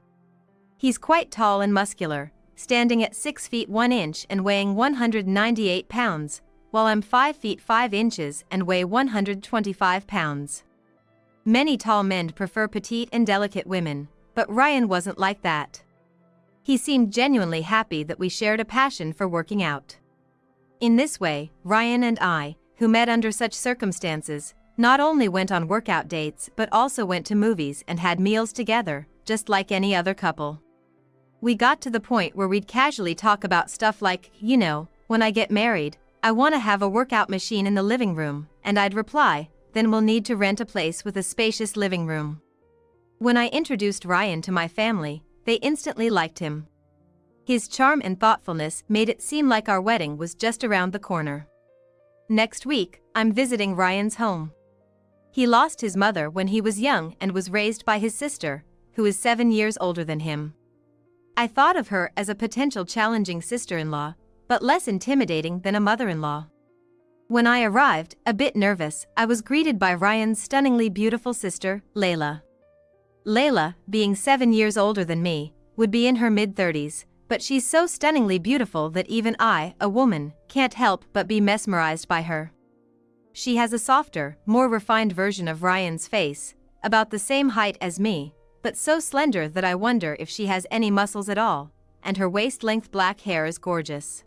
He's quite tall and muscular, standing at 6 feet 1 inch and weighing 198 pounds, while I'm 5 feet 5 inches and weigh 125 pounds. Many tall men prefer petite and delicate women, but Ryan wasn't like that. He seemed genuinely happy that we shared a passion for working out. In this way, Ryan and I, who met under such circumstances, not only went on workout dates but also went to movies and had meals together, just like any other couple. We got to the point where we'd casually talk about stuff like, when I get married, I want to have a workout machine in the living room, and I'd reply, then we'll need to rent a place with a spacious living room. When I introduced Ryan to my family, they instantly liked him. His charm and thoughtfulness made it seem like our wedding was just around the corner. Next week, I'm visiting Ryan's home. He lost his mother when he was young and was raised by his sister, who is 7 years older than him. I thought of her as a potential challenging sister-in-law, but less intimidating than a mother-in-law. When I arrived, a bit nervous, I was greeted by Ryan's stunningly beautiful sister, Layla. Layla, being 7 years older than me, would be in her mid-30s, but she's so stunningly beautiful that even I, a woman, can't help but be mesmerized by her. She has a softer, more refined version of Ryan's face, about the same height as me, but so slender that I wonder if she has any muscles at all, and her waist-length black hair is gorgeous.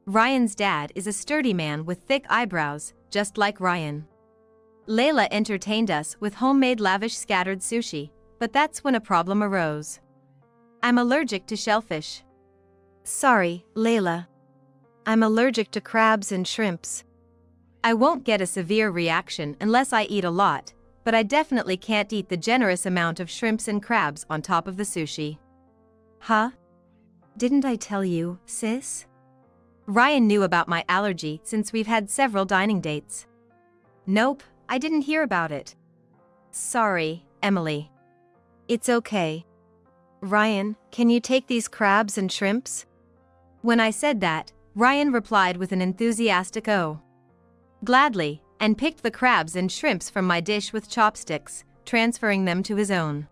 Ryan's dad is a sturdy man with thick eyebrows, just like Ryan. Layla entertained us with homemade lavish scattered sushi, but that's when a problem arose. I'm allergic to shellfish. Sorry, Layla. I'm allergic to crabs and shrimps. I won't get a severe reaction unless I eat a lot, but I definitely can't eat the generous amount of shrimps and crabs on top of the sushi. Huh? Didn't I tell you, sis? Ryan knew about my allergy since we've had several dining dates. Nope, I didn't hear about it. Sorry, Emily. It's okay. Ryan, can you take these crabs and shrimps? When I said that, Ryan replied with an enthusiastic "Oh." Gladly, and picked the crabs and shrimps from my dish with chopsticks, transferring them to his own.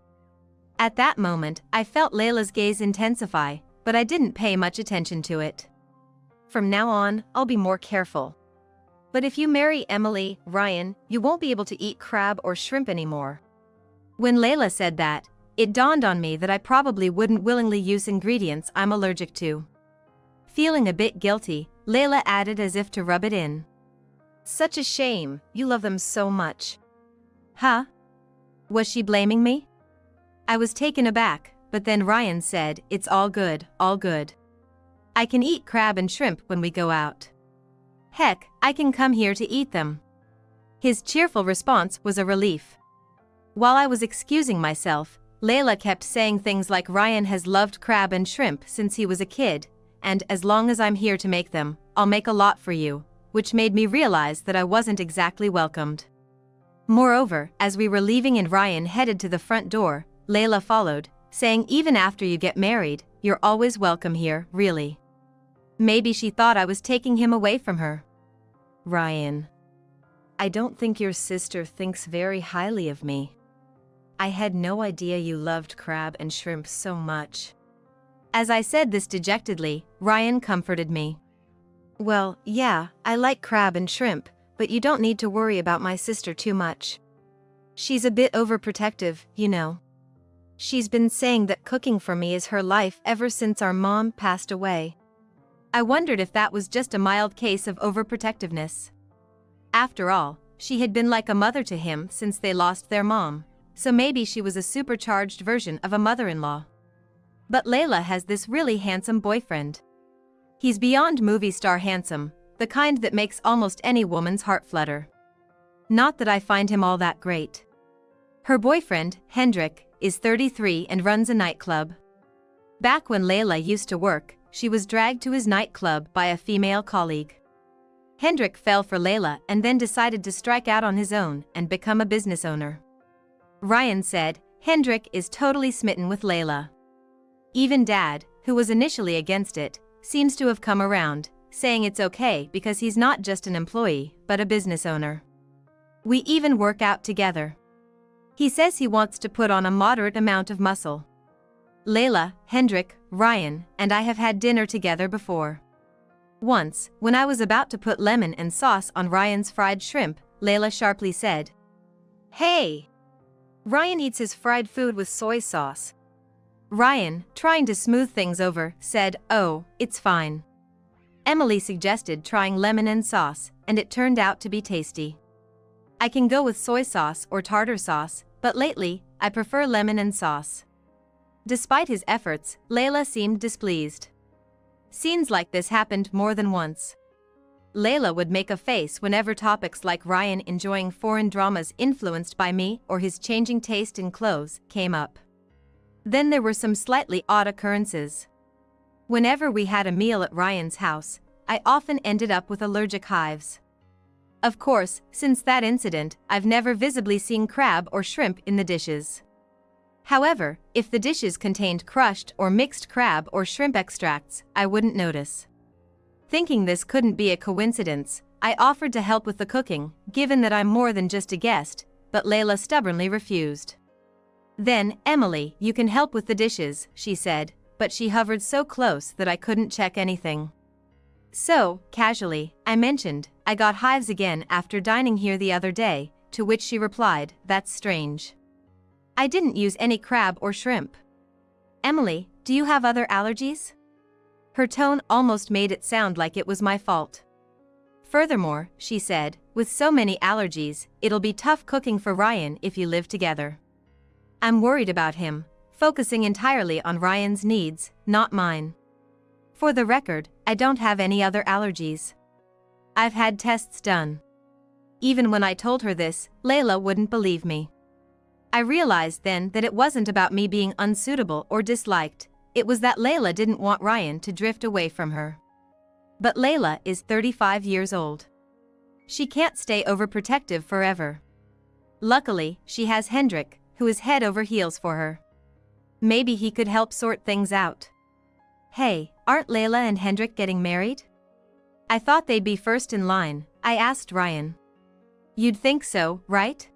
At that moment, I felt Layla's gaze intensify, but I didn't pay much attention to it. From now on, I'll be more careful. But if you marry Emily, Ryan, you won't be able to eat crab or shrimp anymore. When Layla said that, it dawned on me that I probably wouldn't willingly use ingredients I'm allergic to. Feeling a bit guilty, Layla added as if to rub it in. Such a shame, you love them so much. Huh? Was she blaming me? I was taken aback, but then Ryan said, "It's all good, all good. I can eat crab and shrimp when we go out. Heck, I can come here to eat them." His cheerful response was a relief. While I was excusing myself, Layla kept saying things like Ryan has loved crab and shrimp since he was a kid, and as long as I'm here to make them, I'll make a lot for you, which made me realize that I wasn't exactly welcomed. Moreover, as we were leaving and Ryan headed to the front door, Layla followed, saying even after you get married, you're always welcome here, really. Maybe she thought I was taking him away from her. Ryan. I don't think your sister thinks very highly of me. I had no idea you loved crab and shrimp so much. As I said this dejectedly, Ryan comforted me. Well, yeah, I like crab and shrimp, but you don't need to worry about my sister too much. She's a bit overprotective, you know. She's been saying that cooking for me is her life ever since our mom passed away. I wondered if that was just a mild case of overprotectiveness. After all, she had been like a mother to him since they lost their mom, so maybe she was a supercharged version of a mother-in-law. But Layla has this really handsome boyfriend. He's beyond movie star handsome, the kind that makes almost any woman's heart flutter. Not that I find him all that great. Her boyfriend, Hendrik, is 33 and runs a nightclub. Back when Layla used to work, she was dragged to his nightclub by a female colleague. Hendrik fell for Layla and then decided to strike out on his own and become a business owner. Ryan said, Hendrik is totally smitten with Layla. Even Dad, who was initially against it, seems to have come around, saying it's okay because he's not just an employee, but a business owner. We even work out together. He says he wants to put on a moderate amount of muscle. Layla, Hendrik, Ryan, and I have had dinner together before. Once, when I was about to put lemon and sauce on Ryan's fried shrimp, Layla sharply said, Hey! Ryan eats his fried food with soy sauce. Ryan, trying to smooth things over, said, Oh, it's fine. Emily suggested trying lemon and sauce, and it turned out to be tasty. I can go with soy sauce or tartar sauce, but lately, I prefer lemon and sauce. Despite his efforts, Layla seemed displeased. Scenes like this happened more than once. Layla would make a face whenever topics like Ryan enjoying foreign dramas influenced by me or his changing taste in clothes came up. Then there were some slightly odd occurrences. Whenever we had a meal at Ryan's house, I often ended up with allergic hives. Of course, since that incident, I've never visibly seen crab or shrimp in the dishes. However, if the dishes contained crushed or mixed crab or shrimp extracts, I wouldn't notice. Thinking this couldn't be a coincidence, I offered to help with the cooking, given that I'm more than just a guest, but Layla stubbornly refused. Then, Emily, you can help with the dishes, she said, but she hovered so close that I couldn't check anything. So, casually, I mentioned, I got hives again after dining here the other day, to which she replied, That's strange. I didn't use any crab or shrimp. Emily, do you have other allergies? Her tone almost made it sound like it was my fault. Furthermore, she said, with so many allergies, it'll be tough cooking for Ryan if you live together. I'm worried about him, focusing entirely on Ryan's needs, not mine. For the record, I don't have any other allergies. I've had tests done. Even when I told her this, Layla wouldn't believe me. I realized then that it wasn't about me being unsuitable or disliked, it was that Layla didn't want Ryan to drift away from her. But Layla is 35 years old. She can't stay overprotective forever. Luckily, she has Hendrik, who is head over heels for her. Maybe he could help sort things out. Hey, aren't Layla and Hendrik getting married? I thought they'd be first in line, I asked Ryan. You'd think so, right?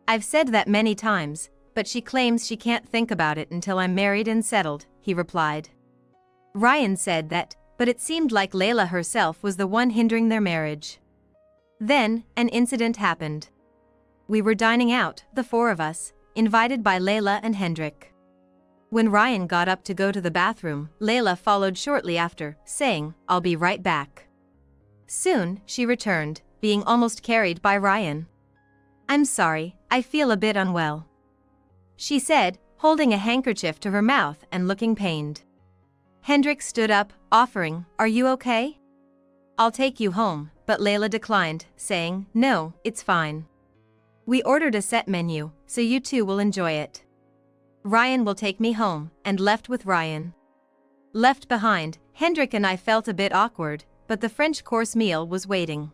I've said that many times, but she claims she can't think about it until I'm married and settled, he replied. Ryan said that, but it seemed like Layla herself was the one hindering their marriage. Then, an incident happened. We were dining out, the four of us, invited by Layla and Hendrik. When Ryan got up to go to the bathroom, Layla followed shortly after, saying, I'll be right back. Soon, she returned, being almost carried by Ryan. I'm sorry, I feel a bit unwell, she said, holding a handkerchief to her mouth and looking pained. Hendrik stood up, offering, Are you okay? I'll take you home, but Layla declined, saying, No, it's fine. We ordered a set menu, so you two will enjoy it. Ryan will take me home, and left with Ryan. Left behind, Hendrik and I felt a bit awkward, but the French course meal was waiting.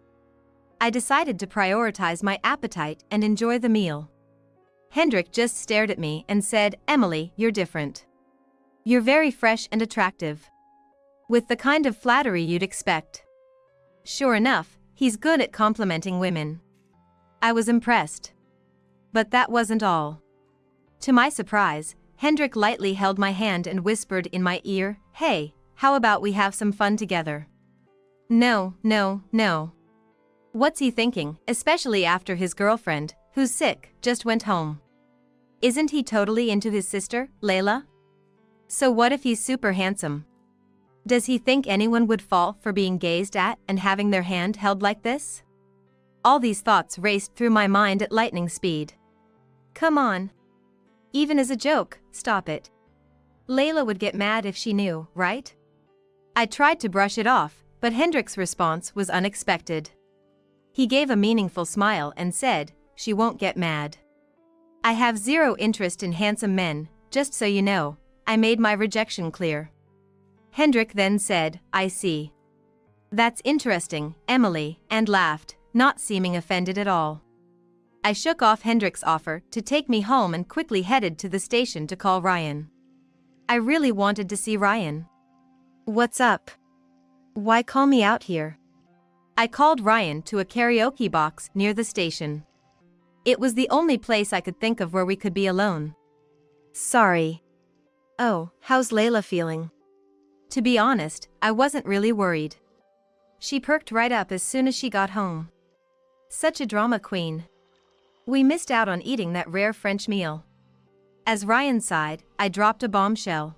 I decided to prioritize my appetite and enjoy the meal. Hendrik just stared at me and said, Emily, you're different. You're very fresh and attractive. with the kind of flattery you'd expect. Sure enough, he's good at complimenting women. I was impressed. But that wasn't all. To my surprise, Hendrik lightly held my hand and whispered in my ear, "Hey, how about we have some fun together?" No, no, no. What's he thinking, especially after his girlfriend, who's sick, just went home? Isn't he totally into his sister, Layla? So what if he's super handsome? Does he think anyone would fall for being gazed at and having their hand held like this? All these thoughts raced through my mind at lightning speed. Come on. Even as a joke, stop it. Layla would get mad if she knew, right? I tried to brush it off, but Hendrik's response was unexpected. He gave a meaningful smile and said, "She won't get mad. I have zero interest in handsome men, just so you know." I made my rejection clear. Hendrik then said, "I see. That's interesting, Emily," and laughed, not seeming offended at all. I shook off Hendrik's offer to take me home and quickly headed to the station to call Ryan. I really wanted to see Ryan. "What's up? Why call me out here?" I called Ryan to a karaoke box near the station. It was the only place I could think of where we could be alone. "Sorry." "Oh, how's Layla feeling?" To be honest, I wasn't really worried. She perked right up as soon as she got home. Such a drama queen. We missed out on eating that rare French meal. As Ryan sighed, I dropped a bombshell.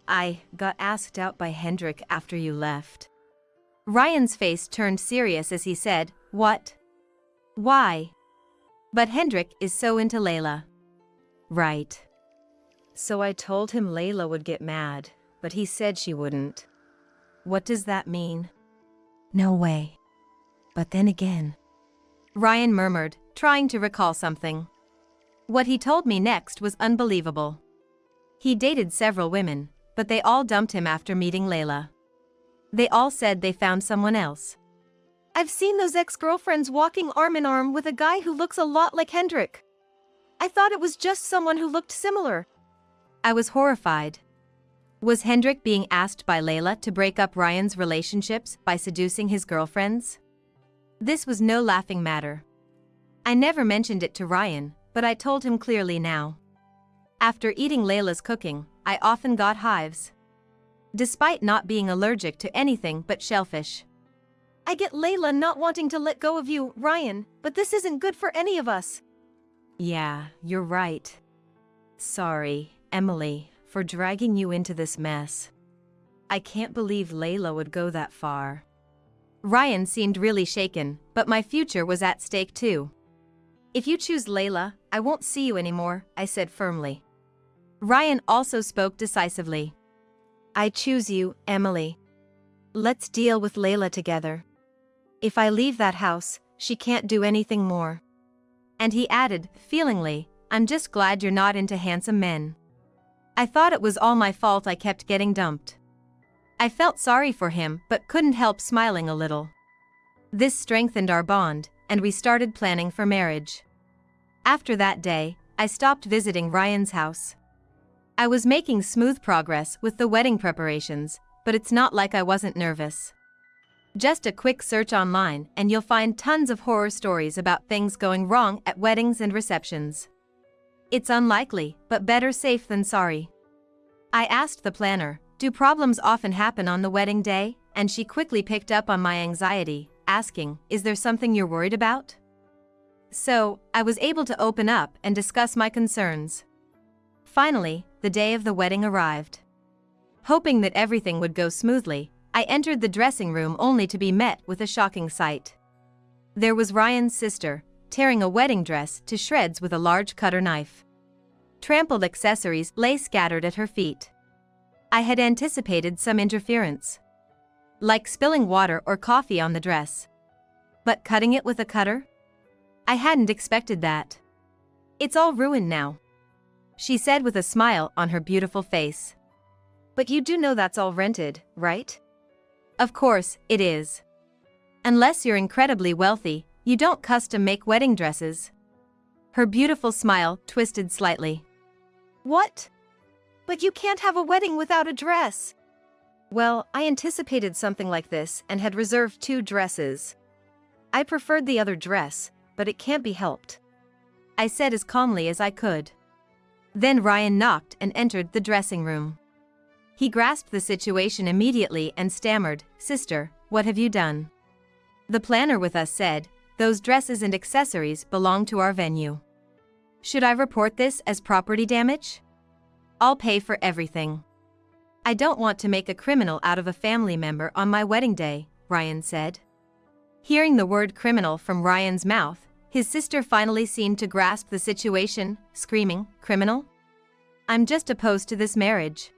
"I got asked out by Hendrik after you left." Ryan's face turned serious as he said, "What? Why?" "But Hendrik is so into Layla." "Right. So I told him Layla would get mad, but he said she wouldn't." "What does that mean?" "No way. But then again," Ryan murmured, trying to recall something. What he told me next was unbelievable. He dated several women, but they all dumped him after meeting Layla. They all said they found someone else. "I've seen those ex-girlfriends walking arm in arm with a guy who looks a lot like Hendrik. I thought it was just someone who looked similar." I was horrified. Was Hendrik being asked by Layla to break up Ryan's relationships by seducing his girlfriends? This was no laughing matter. I never mentioned it to Ryan, but I told him clearly now. After eating Layla's cooking, I often got hives. Despite not being allergic to anything but shellfish. "I get Layla not wanting to let go of you, Ryan, but this isn't good for any of us." "Yeah, you're right. Sorry, Emily, for dragging you into this mess. I can't believe Layla would go that far." Ryan seemed really shaken, but my future was at stake too. "If you choose Layla, I won't see you anymore," I said firmly. Ryan also spoke decisively. "I choose you, Emily. Let's deal with Layla together. If I leave that house, she can't do anything more." And he added, feelingly, "I'm just glad you're not into handsome men." I thought it was all my fault I kept getting dumped. I felt sorry for him but couldn't help smiling a little. This strengthened our bond, and we started planning for marriage. After that day, I stopped visiting Ryan's house. I was making smooth progress with the wedding preparations, but it's not like I wasn't nervous. Just a quick search online and you'll find tons of horror stories about things going wrong at weddings and receptions. It's unlikely, but better safe than sorry. I asked the planner, "Do problems often happen on the wedding day?" And she quickly picked up on my anxiety, asking, "Is there something you're worried about?" So, I was able to open up and discuss my concerns. Finally, the day of the wedding arrived. Hoping that everything would go smoothly, I entered the dressing room only to be met with a shocking sight. There was Ryan's sister, tearing a wedding dress to shreds with a large cutter knife. Trampled accessories lay scattered at her feet. I had anticipated some interference, like spilling water or coffee on the dress. But cutting it with a cutter? I hadn't expected that. "It's all ruined now," she said with a smile on her beautiful face. "But you do know that's all rented, right?" "Of course, it is. Unless you're incredibly wealthy, you don't custom make wedding dresses." Her beautiful smile twisted slightly. "What? But you can't have a wedding without a dress." Well, I anticipated something like this and had reserved 2 dresses. I preferred the other dress, but it can't be helped, I said as calmly as I could. Then Ryan knocked and entered the dressing room. He grasped the situation immediately and stammered, "Sister, what have you done?" The planner with us said, "Those dresses and accessories belong to our venue. Should I report this as property damage? I'll pay for everything." "I don't want to make a criminal out of a family member on my wedding day," Ryan said. Hearing the word criminal from Ryan's mouth, his sister finally seemed to grasp the situation, screaming, "Criminal? I'm just opposed to this marriage.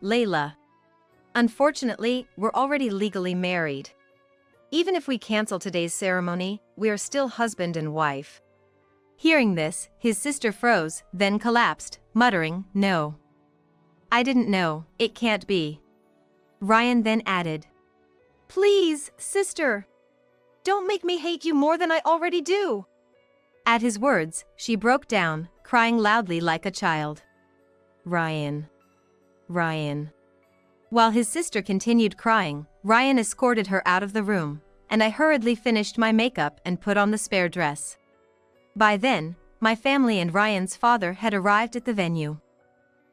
Layla. Unfortunately, we're already legally married. Even if we cancel today's ceremony, we are still husband and wife." Hearing this, his sister froze, then collapsed, muttering, "No. I didn't know, it can't be." Ryan then added, "Please, sister. Don't make me hate you more than I already do." At his words, she broke down, crying loudly like a child. Ryan. While his sister continued crying, Ryan escorted her out of the room, and I hurriedly finished my makeup and put on the spare dress. By then, my family and Ryan's father had arrived at the venue.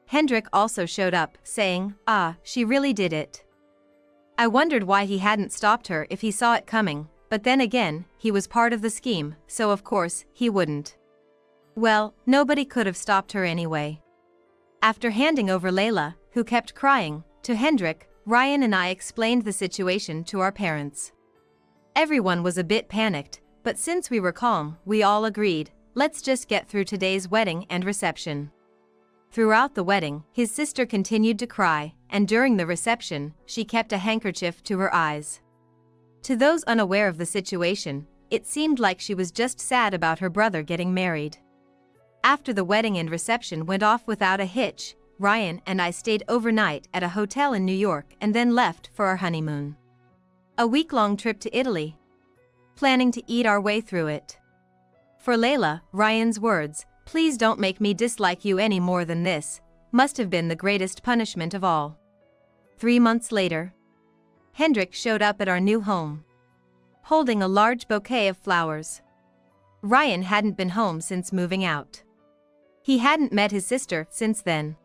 Hendrik also showed up, saying, "She really did it." I wondered why he hadn't stopped her if he saw it coming, but then again, he was part of the scheme, so of course, he wouldn't. Well, nobody could have stopped her anyway. After handing over Layla, who kept crying, to Hendrik, Ryan and I explained the situation to our parents. Everyone was a bit panicked, but since we were calm, we all agreed, let's just get through today's wedding and reception. Throughout the wedding, his sister continued to cry, and during the reception, she kept a handkerchief to her eyes. To those unaware of the situation, it seemed like she was just sad about her brother getting married. After the wedding and reception went off without a hitch, Ryan and I stayed overnight at a hotel in New York and then left for our honeymoon. A week-long trip to Italy. Planning to eat our way through it. For Layla, Ryan's words, "Please don't make me dislike you any more than this," must have been the greatest punishment of all. 3 months later, Hendrik showed up at our new home, holding a large bouquet of flowers. Ryan hadn't been home since moving out. He hadn't met his sister since then.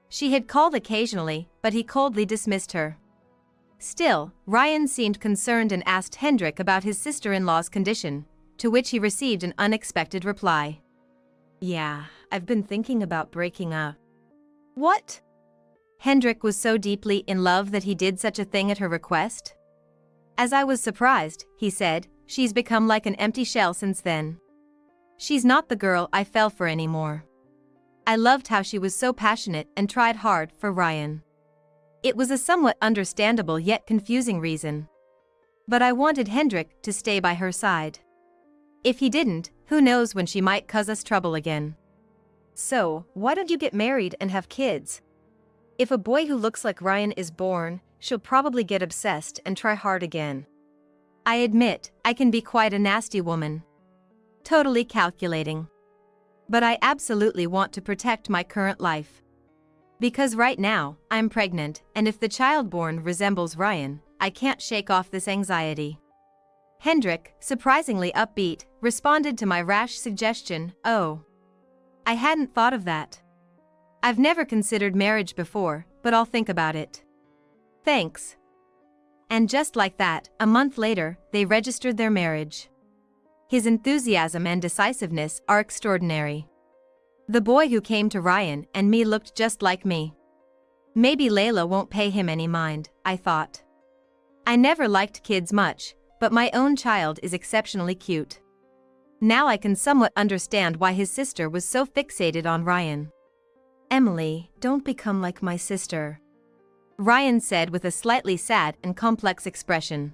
She had called occasionally, but he coldly dismissed her. Still, Ryan seemed concerned and asked Hendrik about his sister-in-law's condition, to which he received an unexpected reply. "Yeah, I've been thinking about breaking up." "What?" Hendrik was so deeply in love that he did such a thing at her request? As I was surprised, he said, "She's become like an empty shell since then. She's not the girl I fell for anymore." I loved how she was so passionate and tried hard for Ryan. It was a somewhat understandable yet confusing reason. But I wanted Hendrik to stay by her side. If he didn't, who knows when she might cause us trouble again. "So, why don't you get married and have kids? If a boy who looks like Ryan is born, she'll probably get obsessed and try hard again." I admit, I can be quite a nasty woman. Totally calculating. But I absolutely want to protect my current life. Because right now, I'm pregnant, and if the child born resembles Ryan, I can't shake off this anxiety. Hendrik, surprisingly upbeat, responded to my rash suggestion, "Oh. I hadn't thought of that. I've never considered marriage before, but I'll think about it. Thanks." And just like that, a month later, they registered their marriage. His enthusiasm and decisiveness are extraordinary. The boy who came to Ryan and me looked just like me. Maybe Layla won't pay him any mind, I thought. I never liked kids much, but my own child is exceptionally cute. Now I can somewhat understand why his sister was so fixated on Ryan. "Emily, don't become like my sister," Ryan said with a slightly sad and complex expression.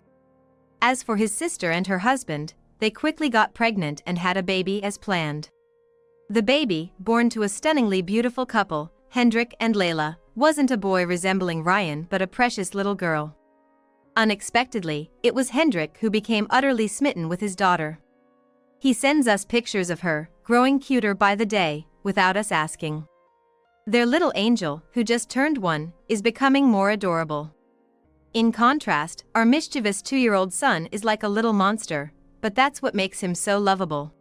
As for his sister and her husband, they quickly got pregnant and had a baby as planned. The baby, born to a stunningly beautiful couple, Hendrik and Layla, wasn't a boy resembling Ryan but a precious little girl. Unexpectedly, it was Hendrik who became utterly smitten with his daughter. He sends us pictures of her, growing cuter by the day, without us asking. Their little angel, who just turned 1, is becoming more adorable. In contrast, our mischievous 2-year-old son is like a little monster, but that's what makes him so lovable.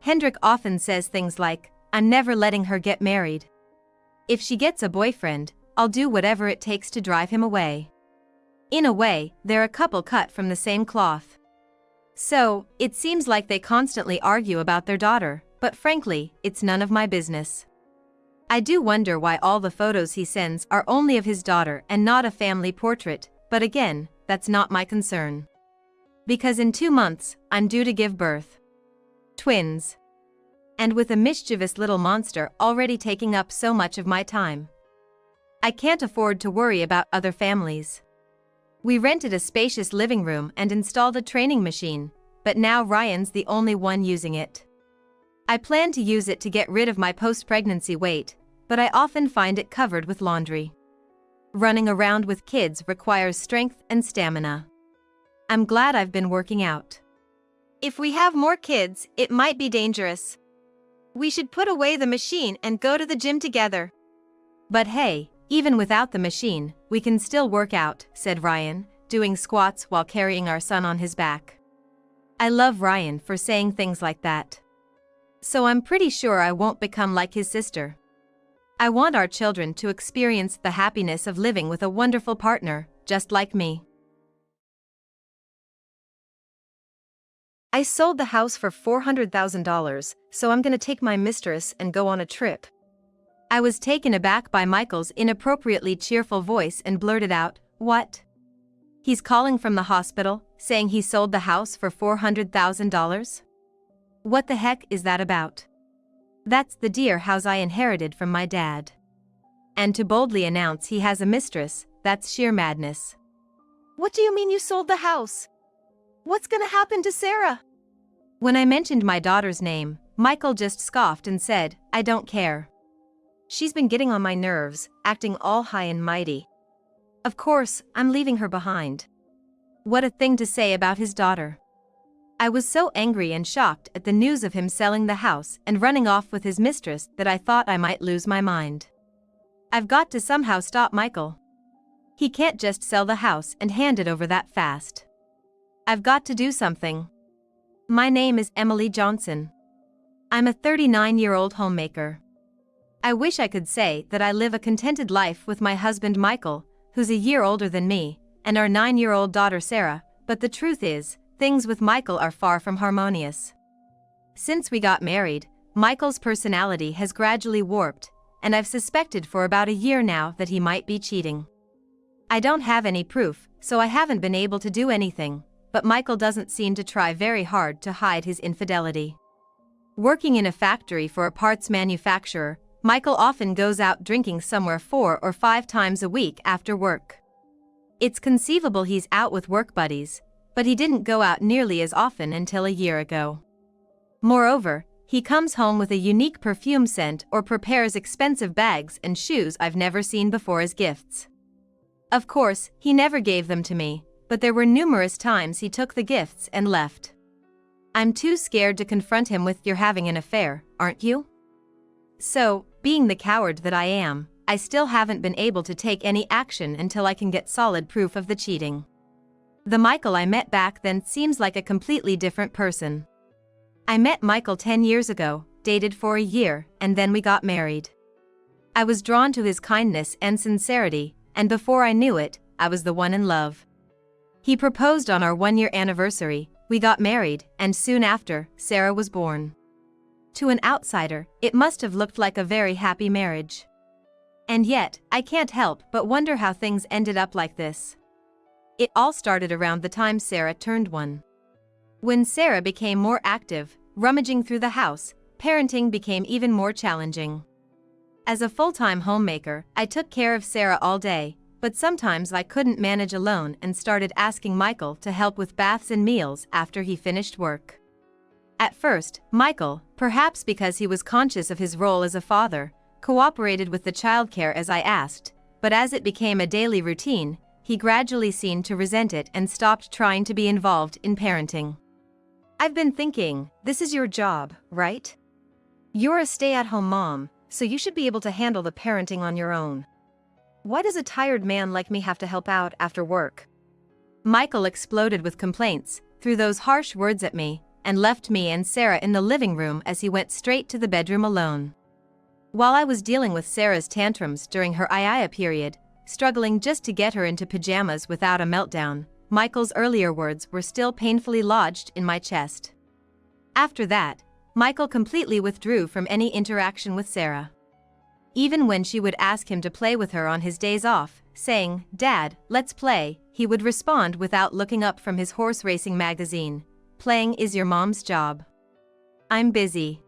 Hendrik often says things like, "I'm never letting her get married. If she gets a boyfriend, I'll do whatever it takes to drive him away." In a way, they're a couple cut from the same cloth. So, it seems like they constantly argue about their daughter, but frankly, it's none of my business. I do wonder why all the photos he sends are only of his daughter and not a family portrait, but again, that's not my concern. Because in 2 months, I'm due to give birth. Twins. And with a mischievous little monster already taking up so much of my time, I can't afford to worry about other families. We rented a spacious living room and installed a training machine, but now Ryan's the only one using it. I plan to use it to get rid of my post-pregnancy weight, but I often find it covered with laundry. Running around with kids requires strength and stamina. I'm glad I've been working out. If we have more kids, it might be dangerous. We should put away the machine and go to the gym together. But hey, even without the machine, we can still work out, said Ryan, doing squats while carrying our son on his back. I love Ryan for saying things like that. So I'm pretty sure I won't become like his sister. I want our children to experience the happiness of living with a wonderful partner, just like me. I sold the house for $400,000, so I'm gonna take my mistress and go on a trip. I was taken aback by Michael's inappropriately cheerful voice and blurted out, "What?" He's calling from the hospital, saying he sold the house for $400,000? What the heck is that about? That's the deer house I inherited from my dad. And to boldly announce he has a mistress, that's sheer madness. What do you mean you sold the house? What's gonna happen to Sarah? When I mentioned my daughter's name, Michael just scoffed and said, "I don't care. She's been getting on my nerves, acting all high and mighty. Of course, I'm leaving her behind." What a thing to say about his daughter. I was so angry and shocked at the news of him selling the house and running off with his mistress that I thought I might lose my mind. I've got to somehow stop Michael. He can't just sell the house and hand it over that fast. I've got to do something. My name is Emily Johnson. I'm a 39-year-old homemaker. I wish I could say that I live a contented life with my husband Michael, who's a year older than me, and our 9-year-old daughter Sarah, but the truth is, things with Michael are far from harmonious. Since we got married, Michael's personality has gradually warped, and I've suspected for about a year now that he might be cheating. I don't have any proof, so I haven't been able to do anything, but Michael doesn't seem to try very hard to hide his infidelity. Working in a factory for a parts manufacturer, Michael often goes out drinking somewhere 4 or 5 times a week after work. It's conceivable he's out with work buddies, but he didn't go out nearly as often until a year ago. Moreover, he comes home with a unique perfume scent or prepares expensive bags and shoes I've never seen before as gifts. Of course, he never gave them to me, but there were numerous times he took the gifts and left. I'm too scared to confront him with "You're having an affair, aren't you?" So, being the coward that I am, I still haven't been able to take any action until I can get solid proof of the cheating. The Michael I met back then seems like a completely different person. I met Michael 10 years ago, dated for a year, and then we got married. I was drawn to his kindness and sincerity, and before I knew it, I was the one in love. He proposed on our 1-year anniversary, we got married, and soon after, Sarah was born. To an outsider, it must have looked like a very happy marriage. And yet, I can't help but wonder how things ended up like this. It all started around the time Sarah turned 1. When Sarah became more active, rummaging through the house, parenting became even more challenging. As a full-time homemaker, I took care of Sarah all day, but sometimes I couldn't manage alone and started asking Michael to help with baths and meals after he finished work. At first, Michael, perhaps because he was conscious of his role as a father, cooperated with the childcare as I asked, but as it became a daily routine, he gradually seemed to resent it and stopped trying to be involved in parenting. I've been thinking, this is your job, right? You're a stay-at-home mom, so you should be able to handle the parenting on your own. Why does a tired man like me have to help out after work? Michael exploded with complaints, threw those harsh words at me, and left me and Sarah in the living room as he went straight to the bedroom alone. While I was dealing with Sarah's tantrums during her aita period, struggling just to get her into pajamas without a meltdown, Michael's earlier words were still painfully lodged in my chest. After that, Michael completely withdrew from any interaction with Sarah. Even when she would ask him to play with her on his days off, saying, "Dad, let's play," he would respond without looking up from his horse racing magazine, "Playing is your mom's job. I'm busy."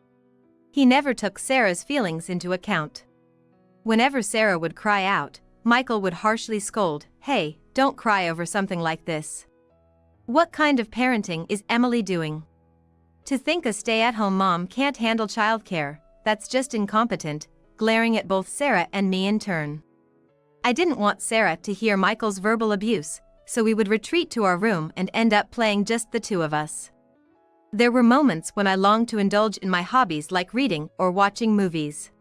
He never took Sarah's feelings into account. Whenever Sarah would cry out, Michael would harshly scold, "Hey, don't cry over something like this. What kind of parenting is Emily doing? To think a stay-at-home mom can't handle childcare, that's just incompetent," glaring at both Sarah and me in turn. I didn't want Sarah to hear Michael's verbal abuse, so we would retreat to our room and end up playing just the two of us. There were moments when I longed to indulge in my hobbies like reading or watching movies.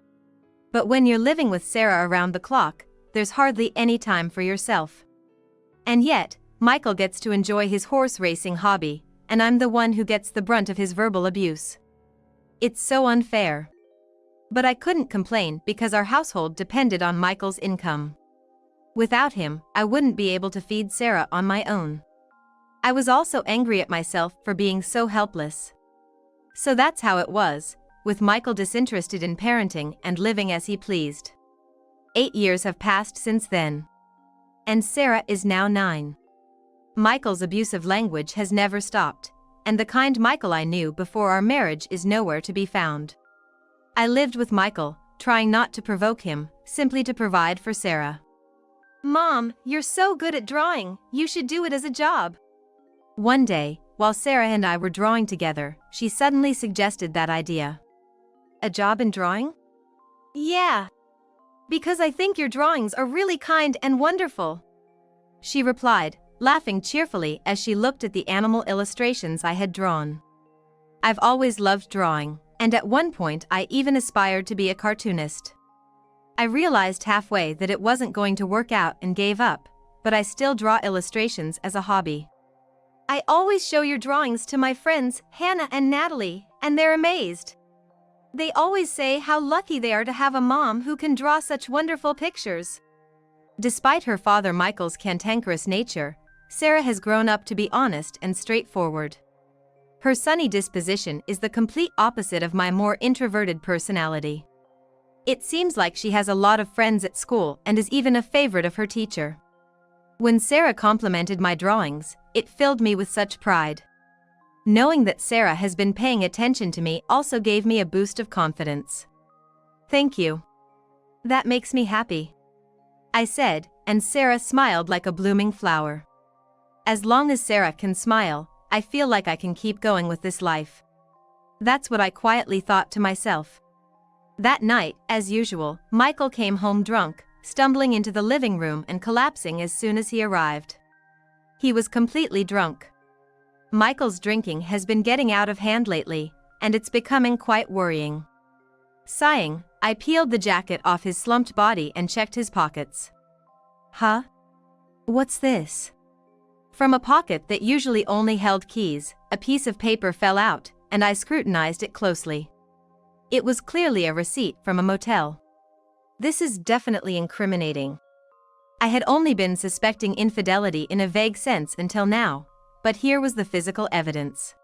But when you're living with Sarah around the clock, there's hardly any time for yourself. And yet, Michael gets to enjoy his horse racing hobby, and I'm the one who gets the brunt of his verbal abuse. It's so unfair. But I couldn't complain because our household depended on Michael's income. Without him, I wouldn't be able to feed Sarah on my own. I was also angry at myself for being so helpless. So that's how it was, with Michael disinterested in parenting and living as he pleased. 8 years have passed since then. And Sarah is now 9. Michael's abusive language has never stopped, and the kind Michael I knew before our marriage is nowhere to be found. I lived with Michael, trying not to provoke him, simply to provide for Sarah. "Mom, you're so good at drawing, you should do it as a job." One day, while Sarah and I were drawing together, she suddenly suggested that idea. "A job in drawing?" "Yeah. Because I think your drawings are really kind and wonderful," she replied, laughing cheerfully as she looked at the animal illustrations I had drawn. I've always loved drawing, and at one point I even aspired to be a cartoonist. I realized halfway that it wasn't going to work out and gave up, but I still draw illustrations as a hobby. "I always show your drawings to my friends, Hannah and Natalie, and they're amazed. They always say how lucky they are to have a mom who can draw such wonderful pictures." Despite her father Michael's cantankerous nature, Sarah has grown up to be honest and straightforward. Her sunny disposition is the complete opposite of my more introverted personality. It seems like she has a lot of friends at school and is even a favorite of her teacher. When Sarah complimented my drawings, it filled me with such pride. Knowing that Sarah has been paying attention to me also gave me a boost of confidence. "Thank you. That makes me happy," I said, and Sarah smiled like a blooming flower. As long as Sarah can smile, I feel like I can keep going with this life. That's what I quietly thought to myself. That night, as usual, Michael came home drunk, stumbling into the living room and collapsing as soon as he arrived. He was completely drunk. Michael's drinking has been getting out of hand lately, and it's becoming quite worrying. Sighing, I peeled the jacket off his slumped body and checked his pockets. "Huh? What's this?" From a pocket that usually only held keys, a piece of paper fell out, and I scrutinized it closely. It was clearly a receipt from a motel. This is definitely incriminating. I had only been suspecting infidelity in a vague sense until now, but here was the physical evidence.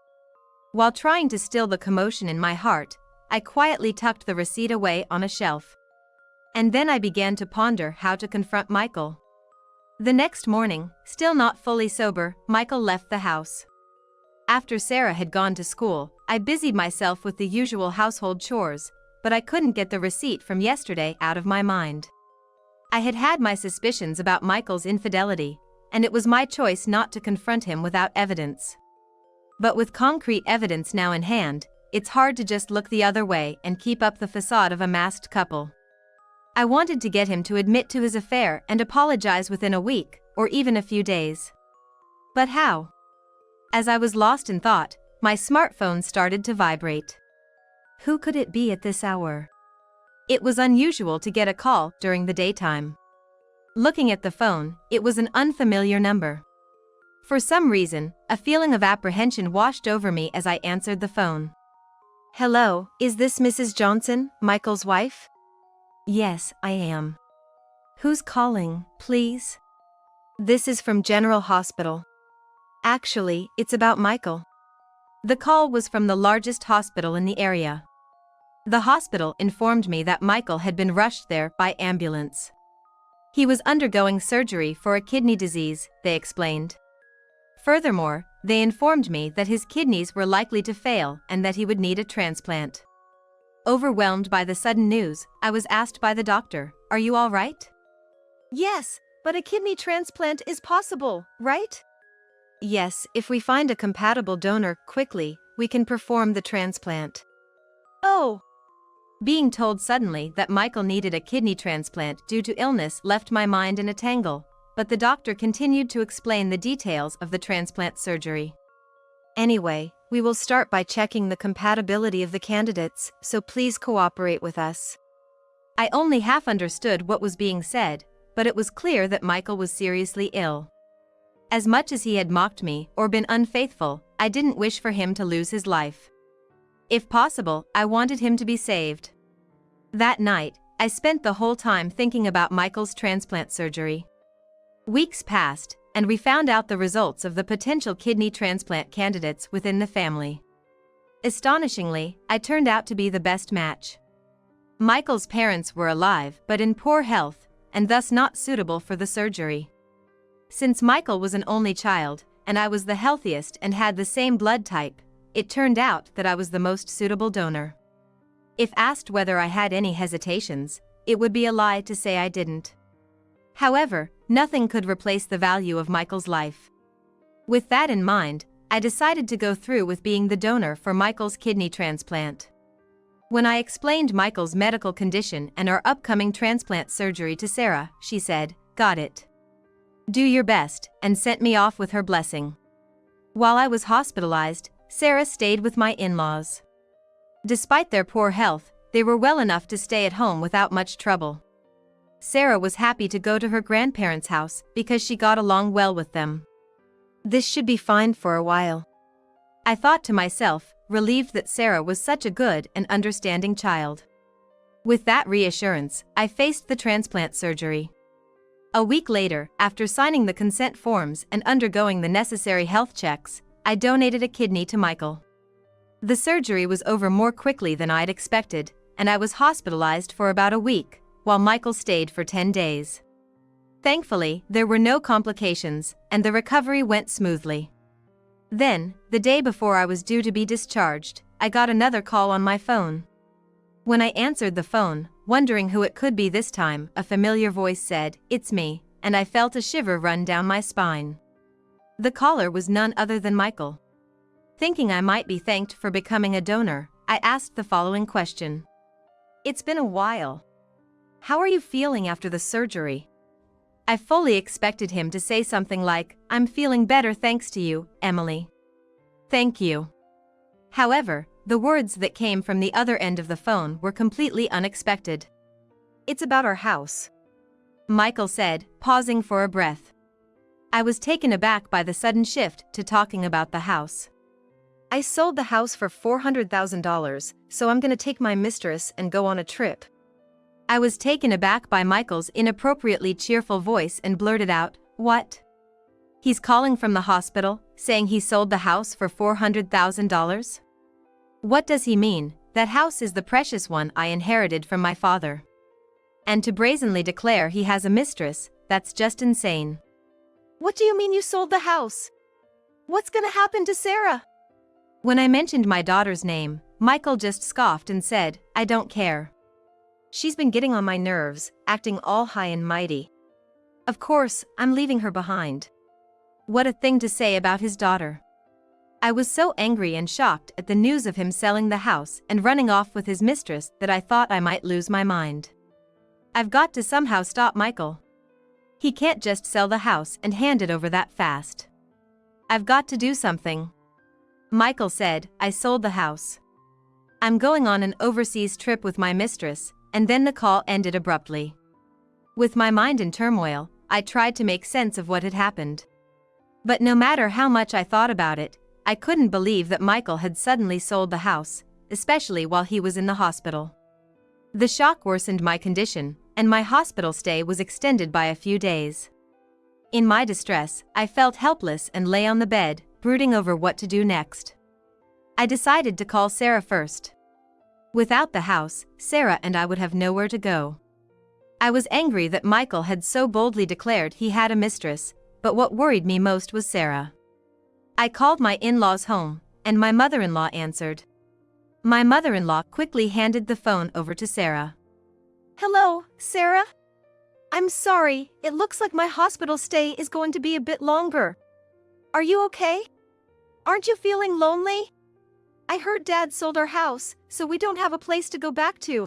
While trying to still the commotion in my heart, I quietly tucked the receipt away on a shelf. And then I began to ponder how to confront Michael. The next morning, still not fully sober, Michael left the house. After Sarah had gone to school, I busied myself with the usual household chores, but I couldn't get the receipt from yesterday out of my mind. I had had my suspicions about Michael's infidelity, and it was my choice not to confront him without evidence. But with concrete evidence now in hand, it's hard to just look the other way and keep up the facade of a masked couple. I wanted to get him to admit to his affair and apologize within a week, or even a few days. But how? As I was lost in thought, my smartphone started to vibrate. Who could it be at this hour? It was unusual to get a call during the daytime. Looking at the phone, it was an unfamiliar number. For some reason, a feeling of apprehension washed over me as I answered the phone. "Hello, is this Mrs. Johnson, Michael's wife?" "Yes, I am." "Who's calling, please?" "This is from General Hospital." "Actually, it's about Michael." The call was from the largest hospital in the area. The hospital informed me that Michael had been rushed there by ambulance. He was undergoing surgery for a kidney disease, they explained. Furthermore, they informed me that his kidneys were likely to fail and that he would need a transplant. Overwhelmed by the sudden news, I was asked by the doctor, "Are you all right?" "Yes, but a kidney transplant is possible, right?" "Yes, if we find a compatible donor quickly, we can perform the transplant." "Oh." Being told suddenly that Michael needed a kidney transplant due to illness left my mind in a tangle, but the doctor continued to explain the details of the transplant surgery. "Anyway, we will start by checking the compatibility of the candidates, so please cooperate with us." I only half understood what was being said, but it was clear that Michael was seriously ill. As much as he had mocked me or been unfaithful, I didn't wish for him to lose his life. If possible, I wanted him to be saved. That night, I spent the whole time thinking about Michael's transplant surgery. Weeks passed, and we found out the results of the potential kidney transplant candidates within the family. Astonishingly, I turned out to be the best match. Michael's parents were alive but in poor health, and thus not suitable for the surgery. Since Michael was an only child, and I was the healthiest and had the same blood type, it turned out that I was the most suitable donor. If asked whether I had any hesitations, it would be a lie to say I didn't. However, nothing could replace the value of Michael's life. With that in mind, I decided to go through with being the donor for Michael's kidney transplant. When I explained Michael's medical condition and our upcoming transplant surgery to Sarah, she said, "Got it. Do your best," and sent me off with her blessing. While I was hospitalized, Sarah stayed with my in-laws. Despite their poor health, they were well enough to stay at home without much trouble. Sarah was happy to go to her grandparents' house because she got along well with them. This should be fine for a while, I thought to myself, relieved that Sarah was such a good and understanding child. With that reassurance, I faced the transplant surgery. A week later, after signing the consent forms and undergoing the necessary health checks, I donated a kidney to Michael. The surgery was over more quickly than I'd expected, and I was hospitalized for about a week, while Michael stayed for 10 days. Thankfully, there were no complications, and the recovery went smoothly. Then, the day before I was due to be discharged, I got another call on my phone. When I answered the phone, wondering who it could be this time, a familiar voice said, "It's me," and I felt a shiver run down my spine. The caller was none other than Michael. Thinking I might be thanked for becoming a donor, I asked the following question. "It's been a while. How are you feeling after the surgery?" I fully expected him to say something like, "I'm feeling better thanks to you, Emily." "Thank you." However, the words that came from the other end of the phone were completely unexpected. "It's about our house," Michael said, pausing for a breath. I was taken aback by the sudden shift to talking about the house. "I sold the house for $400,000, so I'm gonna take my mistress and go on a trip." I was taken aback by Michael's inappropriately cheerful voice and blurted out, "What? He's calling from the hospital, saying he sold the house for $400,000? What does he mean? That house is the precious one I inherited from my father. And to brazenly declare he has a mistress, that's just insane." "What do you mean you sold the house? What's gonna happen to Sarah?" When I mentioned my daughter's name, Michael just scoffed and said, "I don't care. She's been getting on my nerves, acting all high and mighty. Of course, I'm leaving her behind." What a thing to say about his daughter. I was so angry and shocked at the news of him selling the house and running off with his mistress that I thought I might lose my mind. I've got to somehow stop Michael. He can't just sell the house and hand it over that fast. I've got to do something. Michael said, "I sold the house. I'm going on an overseas trip with my mistress, and then the call ended abruptly. With my mind in turmoil, I tried to make sense of what had happened. But no matter how much I thought about it, I couldn't believe that Michael had suddenly sold the house, especially while he was in the hospital. The shock worsened my condition, and my hospital stay was extended by a few days. In my distress, I felt helpless and lay on the bed, brooding over what to do next. I decided to call Sarah first. Without the house, Sarah and I would have nowhere to go. I was angry that Michael had so boldly declared he had a mistress, but what worried me most was Sarah. I called my in-laws home, and my mother-in-law answered. My mother-in-law quickly handed the phone over to Sarah. Hello, Sarah? I'm sorry, it looks like my hospital stay is going to be a bit longer. Are you okay? Aren't you feeling lonely? I heard Dad sold our house, so we don't have a place to go back to.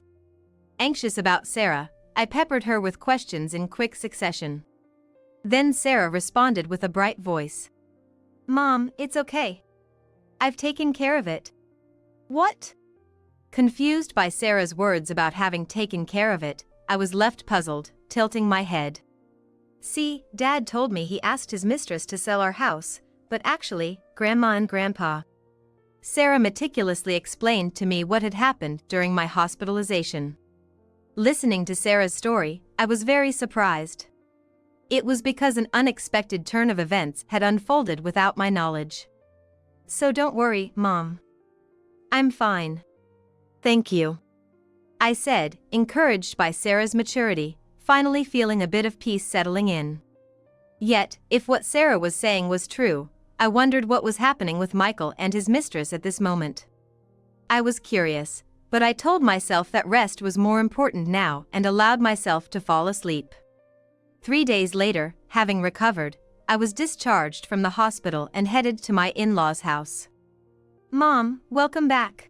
Anxious about Sarah, I peppered her with questions in quick succession. Then Sarah responded with a bright voice. Mom, it's okay. I've taken care of it. What? Confused by Sarah's words about having taken care of it, I was left puzzled, tilting my head. See, Dad told me he asked his mistress to sell our house, but actually, Grandma and Grandpa. Sarah meticulously explained to me what had happened during my hospitalization. Listening to Sarah's story, I was very surprised. It was because an unexpected turn of events had unfolded without my knowledge. So don't worry, Mom. I'm fine. Thank you, I said, encouraged by Sarah's maturity, finally feeling a bit of peace settling in. Yet, if what Sarah was saying was true, I wondered what was happening with Michael and his mistress at this moment. I was curious, but I told myself that rest was more important now and allowed myself to fall asleep. 3 days later, having recovered, I was discharged from the hospital and headed to my in-laws' house. Mom, welcome back.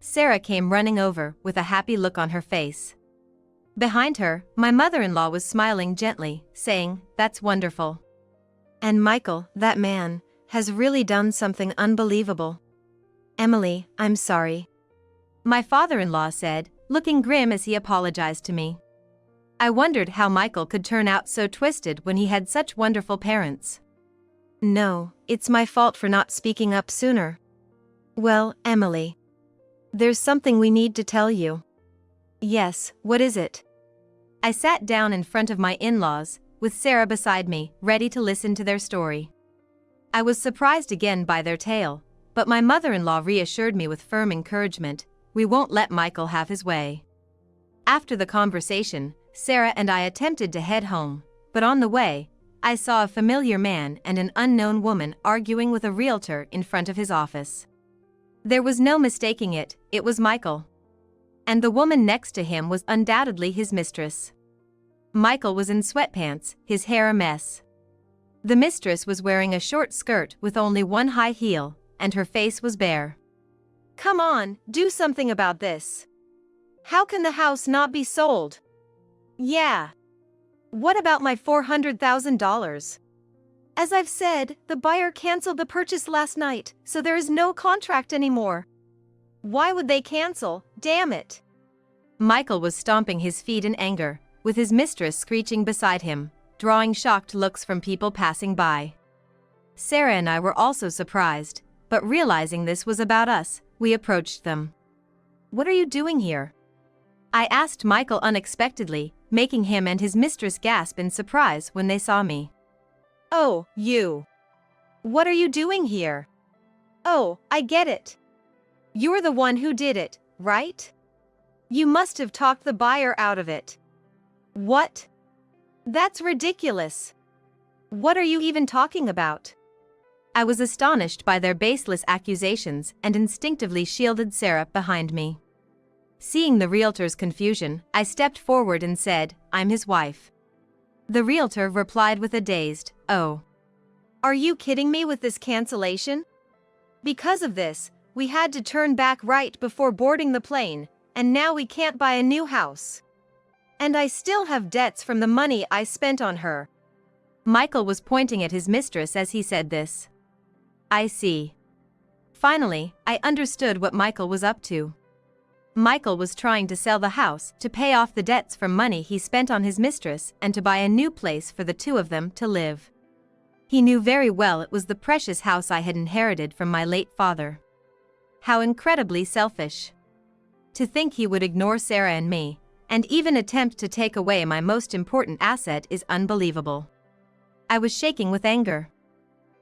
Sarah came running over with a happy look on her face. Behind her, my mother-in-law was smiling gently, saying, "That's wonderful. And Michael, that man, has really done something unbelievable. Emily, I'm sorry," my father-in-law said, looking grim as he apologized to me. I wondered how Michael could turn out so twisted when he had such wonderful parents. No, it's my fault for not speaking up sooner. Well, Emily, there's something we need to tell you. Yes, what is it? I sat down in front of my in-laws, with Sarah beside me, ready to listen to their story. I was surprised again by their tale, but my mother-in-law reassured me with firm encouragement, "We won't let Michael have his way." After the conversation, Sarah and I attempted to head home, but on the way, I saw a familiar man and an unknown woman arguing with a realtor in front of his office. There was no mistaking it, it was Michael. And the woman next to him was undoubtedly his mistress. Michael was in sweatpants, his hair a mess. The mistress was wearing a short skirt with only one high heel, and her face was bare. Come on, do something about this. How can the house not be sold? Yeah. What about my $400,000? As I've said, the buyer canceled the purchase last night, so there is no contract anymore. Why would they cancel, damn it? Michael was stomping his feet in anger, with his mistress screeching beside him, drawing shocked looks from people passing by. Sarah and I were also surprised, but realizing this was about us, we approached them. "What are you doing here?" I asked Michael unexpectedly, making him and his mistress gasp in surprise when they saw me. Oh, you. What are you doing here? Oh, I get it. You're the one who did it, right? You must have talked the buyer out of it. What? That's ridiculous. What are you even talking about? I was astonished by their baseless accusations and instinctively shielded Sarah behind me. Seeing the realtor's confusion, I stepped forward and said, "I'm his wife." The realtor replied with a dazed, "Oh. Are you kidding me with this cancellation? Because of this, we had to turn back right before boarding the plane, and now we can't buy a new house. And I still have debts from the money I spent on her." Michael was pointing at his mistress as he said this. I see. Finally, I understood what Michael was up to. Michael was trying to sell the house to pay off the debts from money he spent on his mistress and to buy a new place for the two of them to live. He knew very well it was the precious house I had inherited from my late father. How incredibly selfish. To think he would ignore Sarah and me, and even attempt to take away my most important asset is unbelievable. I was shaking with anger.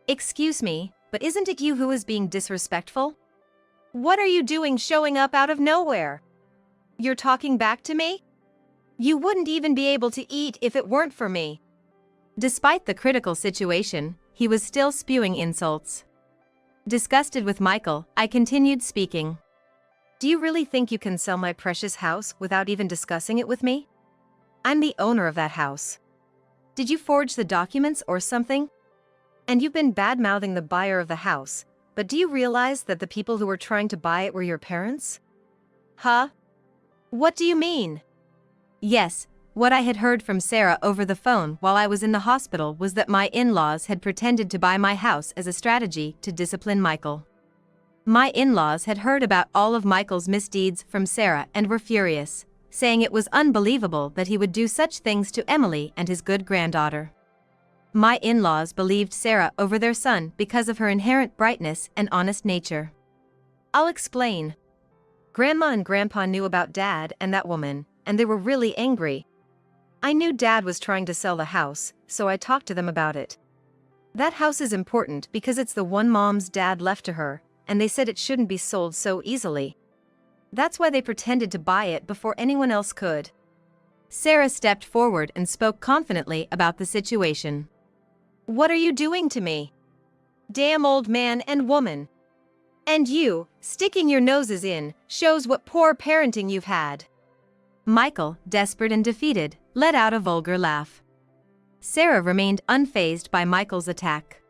Excuse me, but isn't it you who is being disrespectful? What are you doing showing up out of nowhere? You're talking back to me? You wouldn't even be able to eat if it weren't for me. Despite the critical situation, he was still spewing insults. Disgusted with Michael, I continued speaking. Do you really think you can sell my precious house without even discussing it with me? I'm the owner of that house. Did you forge the documents or something? And you've been bad-mouthing the buyer of the house, but do you realize that the people who were trying to buy it were your parents? Huh? What do you mean? Yes, what I had heard from Sarah over the phone while I was in the hospital was that my in-laws had pretended to buy my house as a strategy to discipline Michael. My in-laws had heard about all of Michael's misdeeds from Sarah and were furious, saying it was unbelievable that he would do such things to Emily and his good granddaughter. My in-laws believed Sarah over their son because of her inherent brightness and honest nature. I'll explain. Grandma and Grandpa knew about Dad and that woman, and they were really angry. I knew Dad was trying to sell the house, so I talked to them about it. That house is important because it's the one Mom's dad left to her, and they said it shouldn't be sold so easily. That's why they pretended to buy it before anyone else could. Sarah stepped forward and spoke confidently about the situation. What are you doing to me? Damn old man and woman. And you, sticking your noses in, shows what poor parenting you've had. Michael, desperate and defeated, let out a vulgar laugh. Sarah remained unfazed by Michael's attack.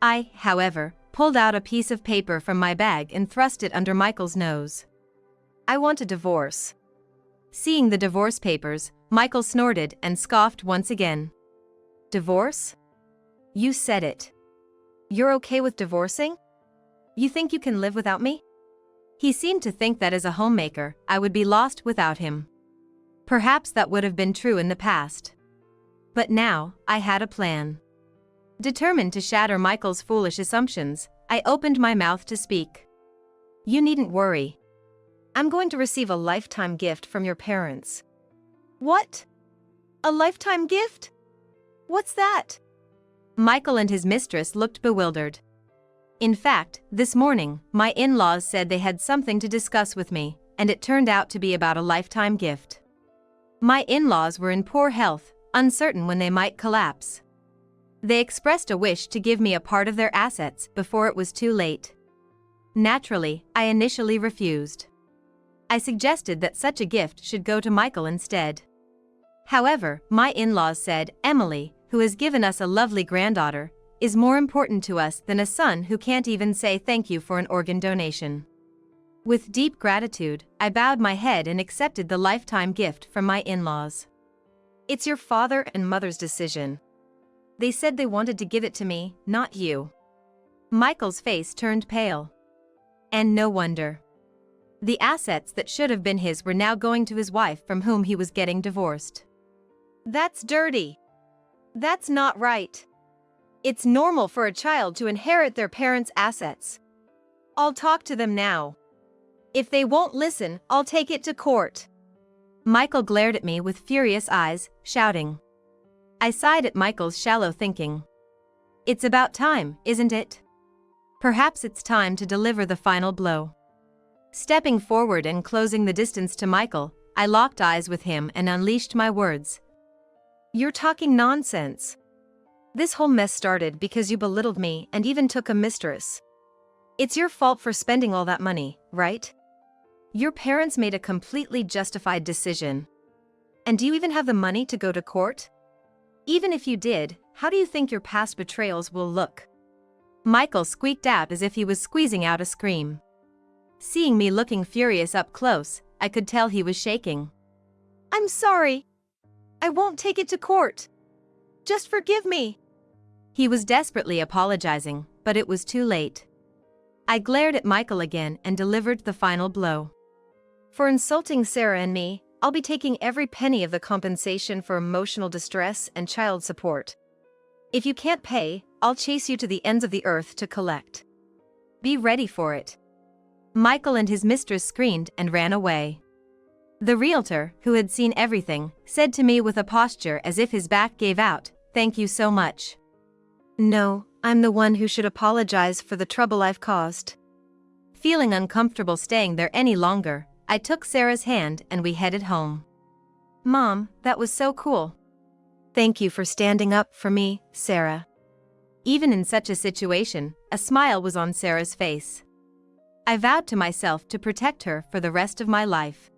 I, however, pulled out a piece of paper from my bag and thrust it under Michael's nose. I want a divorce. Seeing the divorce papers, Michael snorted and scoffed once again. Divorce? You said it. You're okay with divorcing? You think you can live without me? He seemed to think that as a homemaker, I would be lost without him. Perhaps that would have been true in the past. But now, I had a plan. Determined to shatter Michael's foolish assumptions, I opened my mouth to speak. You needn't worry. I'm going to receive a lifetime gift from your parents. What? A lifetime gift? What's that? Michael and his mistress looked bewildered. In fact, this morning, my in-laws said they had something to discuss with me, and it turned out to be about a lifetime gift. My in-laws were in poor health, uncertain when they might collapse. They expressed a wish to give me a part of their assets before it was too late. Naturally, I initially refused. I suggested that such a gift should go to Michael instead. However, my in-laws said, Emily, who has given us a lovely granddaughter, is more important to us than a son who can't even say thank you for an organ donation. With deep gratitude, I bowed my head and accepted the lifetime gift from my in-laws. It's your father and mother's decision. They said they wanted to give it to me, not you. Michael's face turned pale. And no wonder. The assets that should have been his were now going to his wife from whom he was getting divorced. That's dirty. That's not right. It's normal for a child to inherit their parents' assets. I'll talk to them now. If they won't listen, I'll take it to court. Michael glared at me with furious eyes, shouting. I sighed at Michael's shallow thinking. It's about time, isn't it? Perhaps it's time to deliver the final blow. Stepping forward and closing the distance to Michael, I locked eyes with him and unleashed my words. You're talking nonsense. This whole mess started because you belittled me and even took a mistress. It's your fault for spending all that money, right? Your parents made a completely justified decision. And do you even have the money to go to court? Even if you did, how do you think your past betrayals will look? Michael squeaked out as if he was squeezing out a scream. Seeing me looking furious up close, I could tell he was shaking. I'm sorry. I won't take it to court. Just forgive me. He was desperately apologizing, but it was too late. I glared at Michael again and delivered the final blow. For insulting Sarah and me, I'll be taking every penny of the compensation for emotional distress and child support. If you can't pay, I'll chase you to the ends of the earth to collect. Be ready for it." Michael and his mistress screamed and ran away. The realtor, who had seen everything, said to me with a posture as if his back gave out, "Thank you so much." No, I'm the one who should apologize for the trouble I've caused. Feeling uncomfortable staying there any longer, I took Sarah's hand and we headed home. "Mom, that was so cool. Thank you for standing up for me, Sarah." Even in such a situation, a smile was on Sarah's face. I vowed to myself to protect her for the rest of my life.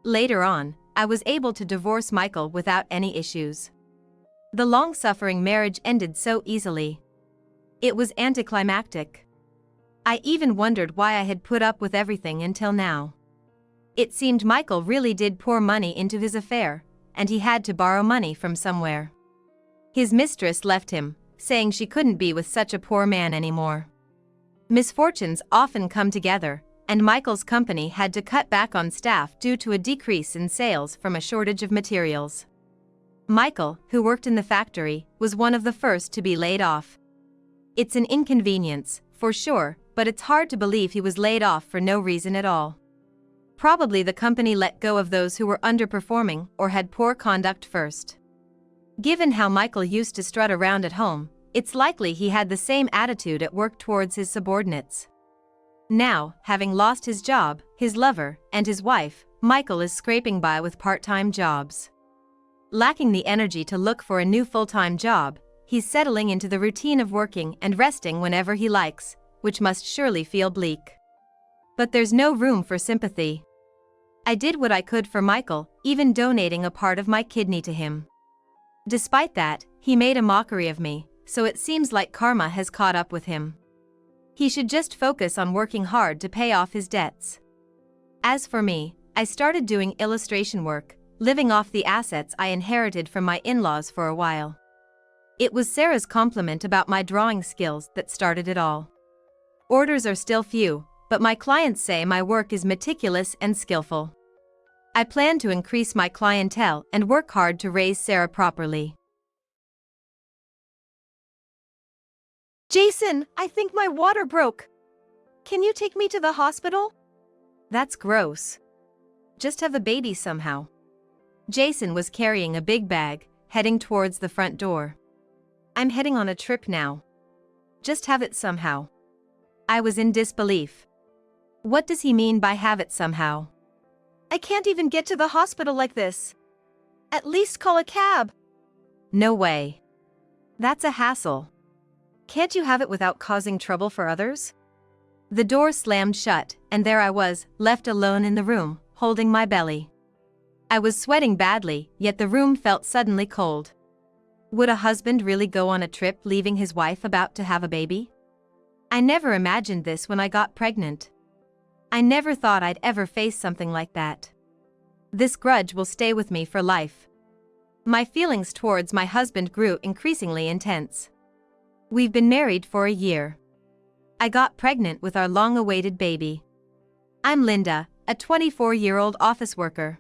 Later on, I was able to divorce Michael without any issues. The long-suffering marriage ended so easily. It was anticlimactic. I even wondered why I had put up with everything until now. It seemed Michael really did pour money into his affair, and he had to borrow money from somewhere. His mistress left him, saying she couldn't be with such a poor man anymore. Misfortunes often come together, and Michael's company had to cut back on staff due to a decrease in sales from a shortage of materials. Michael, who worked in the factory, was one of the first to be laid off. It's an inconvenience, for sure, but it's hard to believe he was laid off for no reason at all. Probably the company let go of those who were underperforming or had poor conduct first. Given how Michael used to strut around at home, it's likely he had the same attitude at work towards his subordinates. Now, having lost his job, his lover, and his wife, Michael is scraping by with part-time jobs. Lacking the energy to look for a new full-time job, he's settling into the routine of working and resting whenever he likes, which must surely feel bleak. But there's no room for sympathy. I did what I could for Michael, even donating a part of my kidney to him. Despite that, he made a mockery of me, so it seems like karma has caught up with him. He should just focus on working hard to pay off his debts. As for me, I started doing illustration work, living off the assets I inherited from my in-laws for a while. It was Sarah's compliment about my drawing skills that started it all. Orders are still few, but my clients say my work is meticulous and skillful. I plan to increase my clientele and work hard to raise Sarah properly. Jason, I think my water broke. Can you take me to the hospital? That's gross. Just have the baby somehow. Jason was carrying a big bag, heading towards the front door. I'm heading on a trip now. Just have it somehow. I was in disbelief. What does he mean by have it somehow? I can't even get to the hospital like this. At least call a cab. No way. That's a hassle. Can't you have it without causing trouble for others? The door slammed shut, and there I was, left alone in the room, holding my belly. I was sweating badly, yet the room felt suddenly cold. Would a husband really go on a trip leaving his wife about to have a baby? I never imagined this when I got pregnant. I never thought I'd ever face something like that. This grudge will stay with me for life. My feelings towards my husband grew increasingly intense. We've been married for a year. I got pregnant with our long-awaited baby. I'm Linda, a 24-year-old office worker.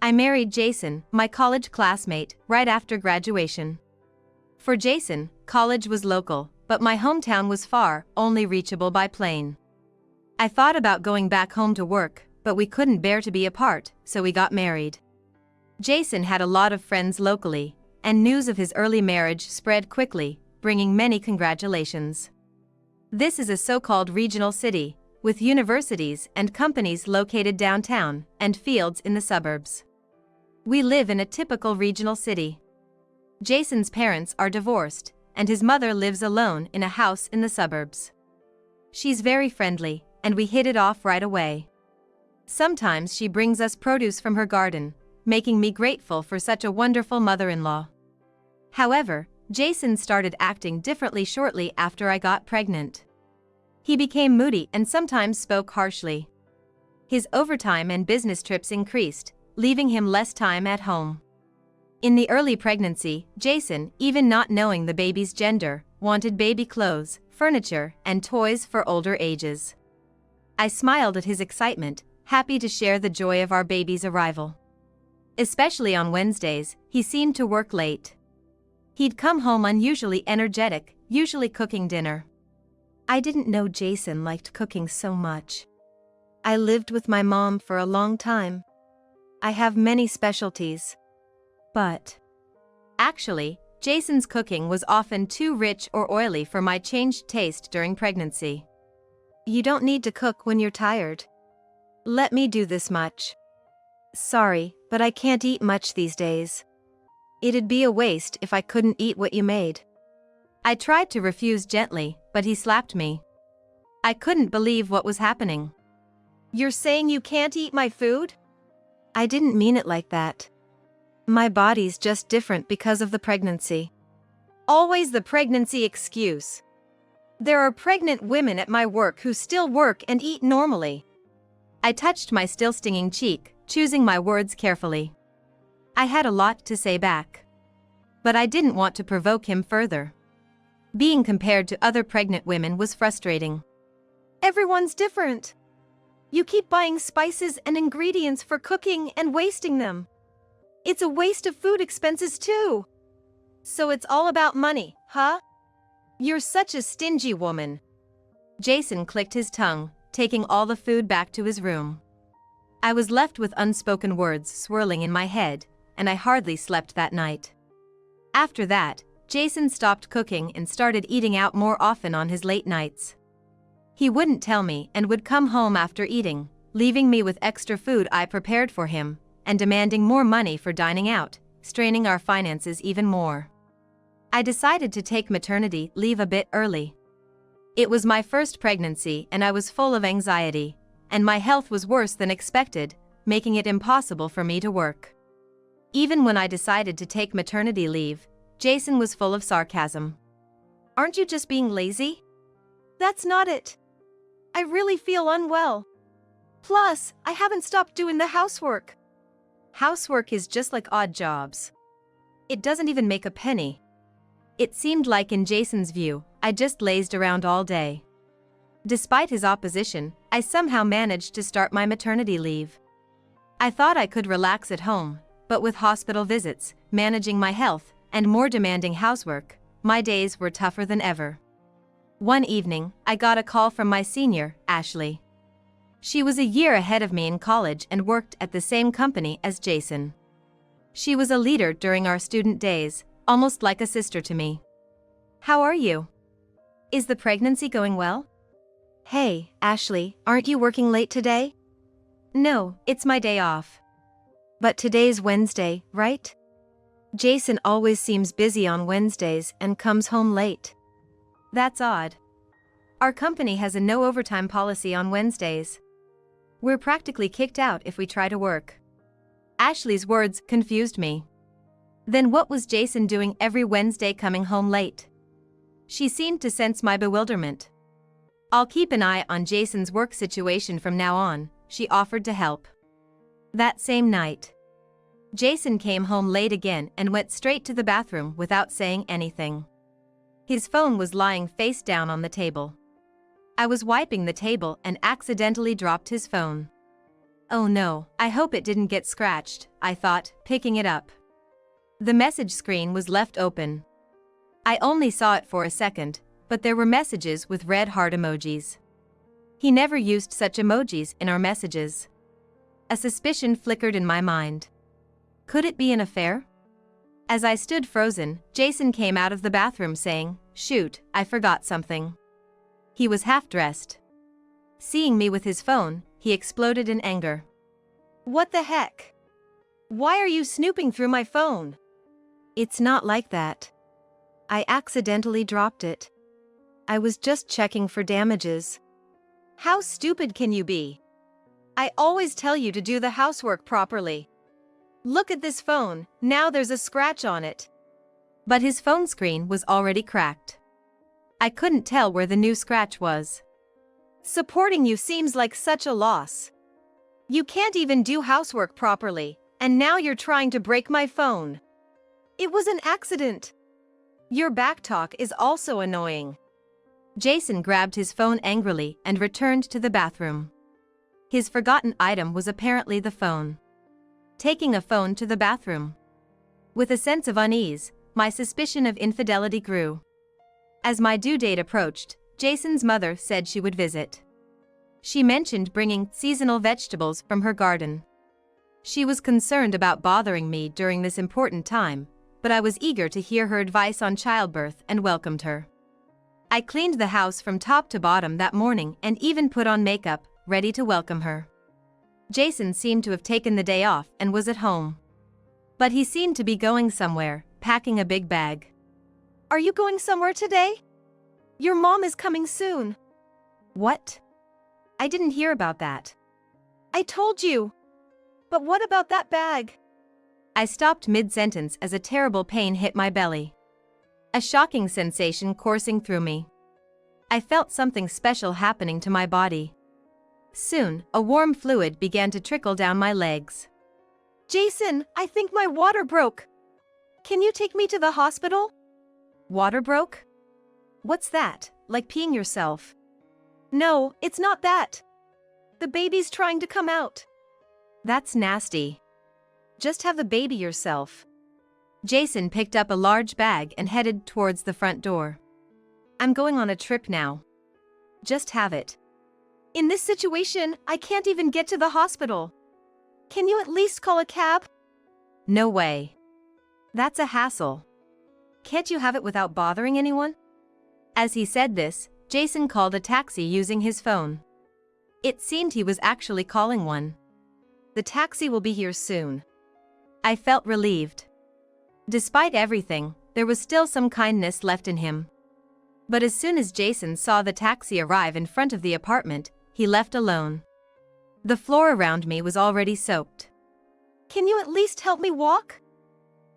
I married Jason, my college classmate, right after graduation. For Jason, college was local, but my hometown was far, only reachable by plane. I thought about going back home to work, but we couldn't bear to be apart, so we got married. Jason had a lot of friends locally, and news of his early marriage spread quickly, bringing many congratulations. This is a so-called regional city, with universities and companies located downtown, and fields in the suburbs. We live in a typical regional city. Jason's parents are divorced, and his mother lives alone in a house in the suburbs. She's very friendly, and we hit it off right away. Sometimes she brings us produce from her garden, making me grateful for such a wonderful mother-in-law. However, Jason started acting differently shortly after I got pregnant. He became moody and sometimes spoke harshly. His overtime and business trips increased, leaving him less time at home. In the early pregnancy, Jason, even not knowing the baby's gender, wanted baby clothes, furniture, and toys for older ages. I smiled at his excitement, happy to share the joy of our baby's arrival. Especially on Wednesdays, he seemed to work late. He'd come home unusually energetic, usually cooking dinner. I didn't know Jason liked cooking so much. I lived with my mom for a long time. I have many specialties. But actually, Jason's cooking was often too rich or oily for my changed taste during pregnancy. You don't need to cook when you're tired. Let me do this much. Sorry, but I can't eat much these days. It'd be a waste if I couldn't eat what you made. I tried to refuse gently, but he slapped me. I couldn't believe what was happening. You're saying you can't eat my food? I didn't mean it like that. My body's just different because of the pregnancy. Always the pregnancy excuse. There are pregnant women at my work who still work and eat normally. I touched my still stinging cheek, choosing my words carefully. I had a lot to say back. But I didn't want to provoke him further. Being compared to other pregnant women was frustrating. Everyone's different. You keep buying spices and ingredients for cooking and wasting them. It's a waste of food expenses too. So it's all about money, huh? You're such a stingy woman. Jason clicked his tongue, taking all the food back to his room. I was left with unspoken words swirling in my head, and I hardly slept that night. After that, Jason stopped cooking and started eating out more often on his late nights. He wouldn't tell me and would come home after eating, leaving me with extra food I prepared for him, and demanding more money for dining out, straining our finances even more. I decided to take maternity leave a bit early. It was my first pregnancy and I was full of anxiety, and my health was worse than expected, making it impossible for me to work. Even when I decided to take maternity leave, Jason was full of sarcasm. Aren't you just being lazy? That's not it. I really feel unwell. Plus, I haven't stopped doing the housework. Housework is just like odd jobs. It doesn't even make a penny. It seemed like in Jason's view, I just lazed around all day. Despite his opposition, I somehow managed to start my maternity leave. I thought I could relax at home, but with hospital visits, managing my health, and more demanding housework, my days were tougher than ever. One evening, I got a call from my senior, Ashley. She was a year ahead of me in college and worked at the same company as Jason. She was a leader during our student days, almost like a sister to me. How are you? Is the pregnancy going well? Hey, Ashley, aren't you working late today? No, it's my day off. But today's Wednesday, right? Jason always seems busy on Wednesdays and comes home late. That's odd. Our company has a no overtime policy on Wednesdays. We're practically kicked out if we try to work. Ashley's words confused me. Then what was Jason doing every Wednesday coming home late? She seemed to sense my bewilderment. I'll keep an eye on Jason's work situation from now on, she offered to help. That same night, Jason came home late again and went straight to the bathroom without saying anything. His phone was lying face down on the table. I was wiping the table and accidentally dropped his phone. Oh no, I hope it didn't get scratched, I thought, picking it up. The message screen was left open. I only saw it for a second, but there were messages with red heart emojis. He never used such emojis in our messages. A suspicion flickered in my mind. Could it be an affair? As I stood frozen, Jason came out of the bathroom saying, "Shoot, I forgot something." He was half-dressed. Seeing me with his phone, he exploded in anger. What the heck? Why are you snooping through my phone? It's not like that. I accidentally dropped it. I was just checking for damages. How stupid can you be? I always tell you to do the housework properly. Look at this phone, now there's a scratch on it. But his phone screen was already cracked. I couldn't tell where the new scratch was. Supporting you seems like such a loss. You can't even do housework properly, and now you're trying to break my phone. It was an accident. Your backtalk is also annoying. Jason grabbed his phone angrily and returned to the bathroom. His forgotten item was apparently the phone. Taking a phone to the bathroom. With a sense of unease, my suspicion of infidelity grew. As my due date approached, Jason's mother said she would visit. She mentioned bringing seasonal vegetables from her garden. She was concerned about bothering me during this important time, but I was eager to hear her advice on childbirth and welcomed her. I cleaned the house from top to bottom that morning and even put on makeup, ready to welcome her. Jason seemed to have taken the day off and was at home. But he seemed to be going somewhere, packing a big bag. Are you going somewhere today? Your mom is coming soon. What? I didn't hear about that. I told you. But what about that bag? I stopped mid-sentence as a terrible pain hit my belly. A shocking sensation coursing through me. I felt something special happening to my body. Soon, a warm fluid began to trickle down my legs. Jason, I think my water broke. Can you take me to the hospital? Water broke? What's that, like peeing yourself? No, it's not that. The baby's trying to come out. That's nasty. Just have the baby yourself. Jason picked up a large bag and headed towards the front door. I'm going on a trip now. Just have it. In this situation, I can't even get to the hospital. Can you at least call a cab? No way. That's a hassle. Can't you have it without bothering anyone? As he said this, Jason called a taxi using his phone. It seemed he was actually calling one. The taxi will be here soon. I felt relieved. Despite everything, there was still some kindness left in him. But as soon as Jason saw the taxi arrive in front of the apartment, he left alone. The floor around me was already soaked. Can you at least help me walk?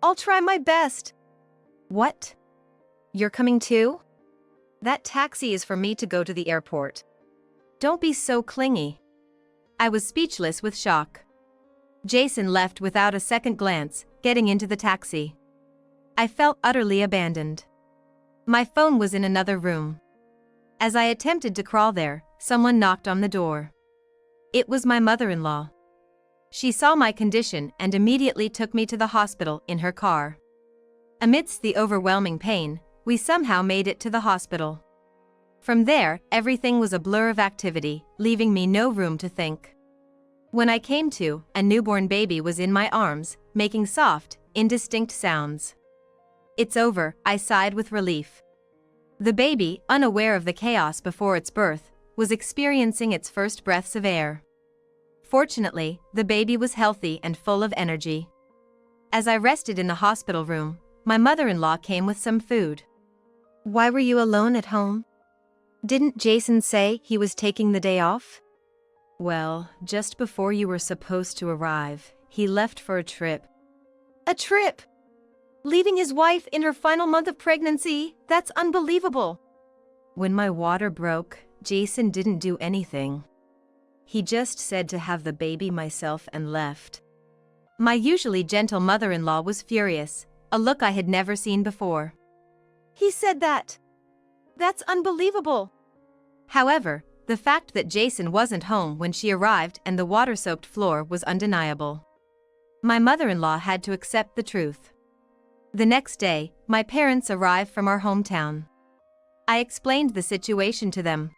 I'll try my best. What? You're coming too? That taxi is for me to go to the airport. Don't be so clingy. I was speechless with shock. Jason left without a second glance, getting into the taxi. I felt utterly abandoned. My phone was in another room. As I attempted to crawl there, someone knocked on the door. It was my mother-in-law. She saw my condition and immediately took me to the hospital in her car. Amidst the overwhelming pain, we somehow made it to the hospital. From there, everything was a blur of activity, leaving me no room to think. When I came to, a newborn baby was in my arms, making soft, indistinct sounds. It's over, I sighed with relief. The baby, unaware of the chaos before its birth, was experiencing its first breaths of air. Fortunately, the baby was healthy and full of energy. As I rested in the hospital room, my mother-in-law came with some food. Why were you alone at home? Didn't Jason say he was taking the day off? Well, just before you were supposed to arrive, he left for a trip. A trip? Leaving his wife in her final month of pregnancy? That's unbelievable. When my water broke, Jason didn't do anything. He just said to have the baby myself and left. My usually gentle mother-in-law was furious, a look I had never seen before. He said that. That's unbelievable. However, the fact that Jason wasn't home when she arrived and the water-soaked floor was undeniable. My mother-in-law had to accept the truth. The next day, my parents arrived from our hometown. I explained the situation to them.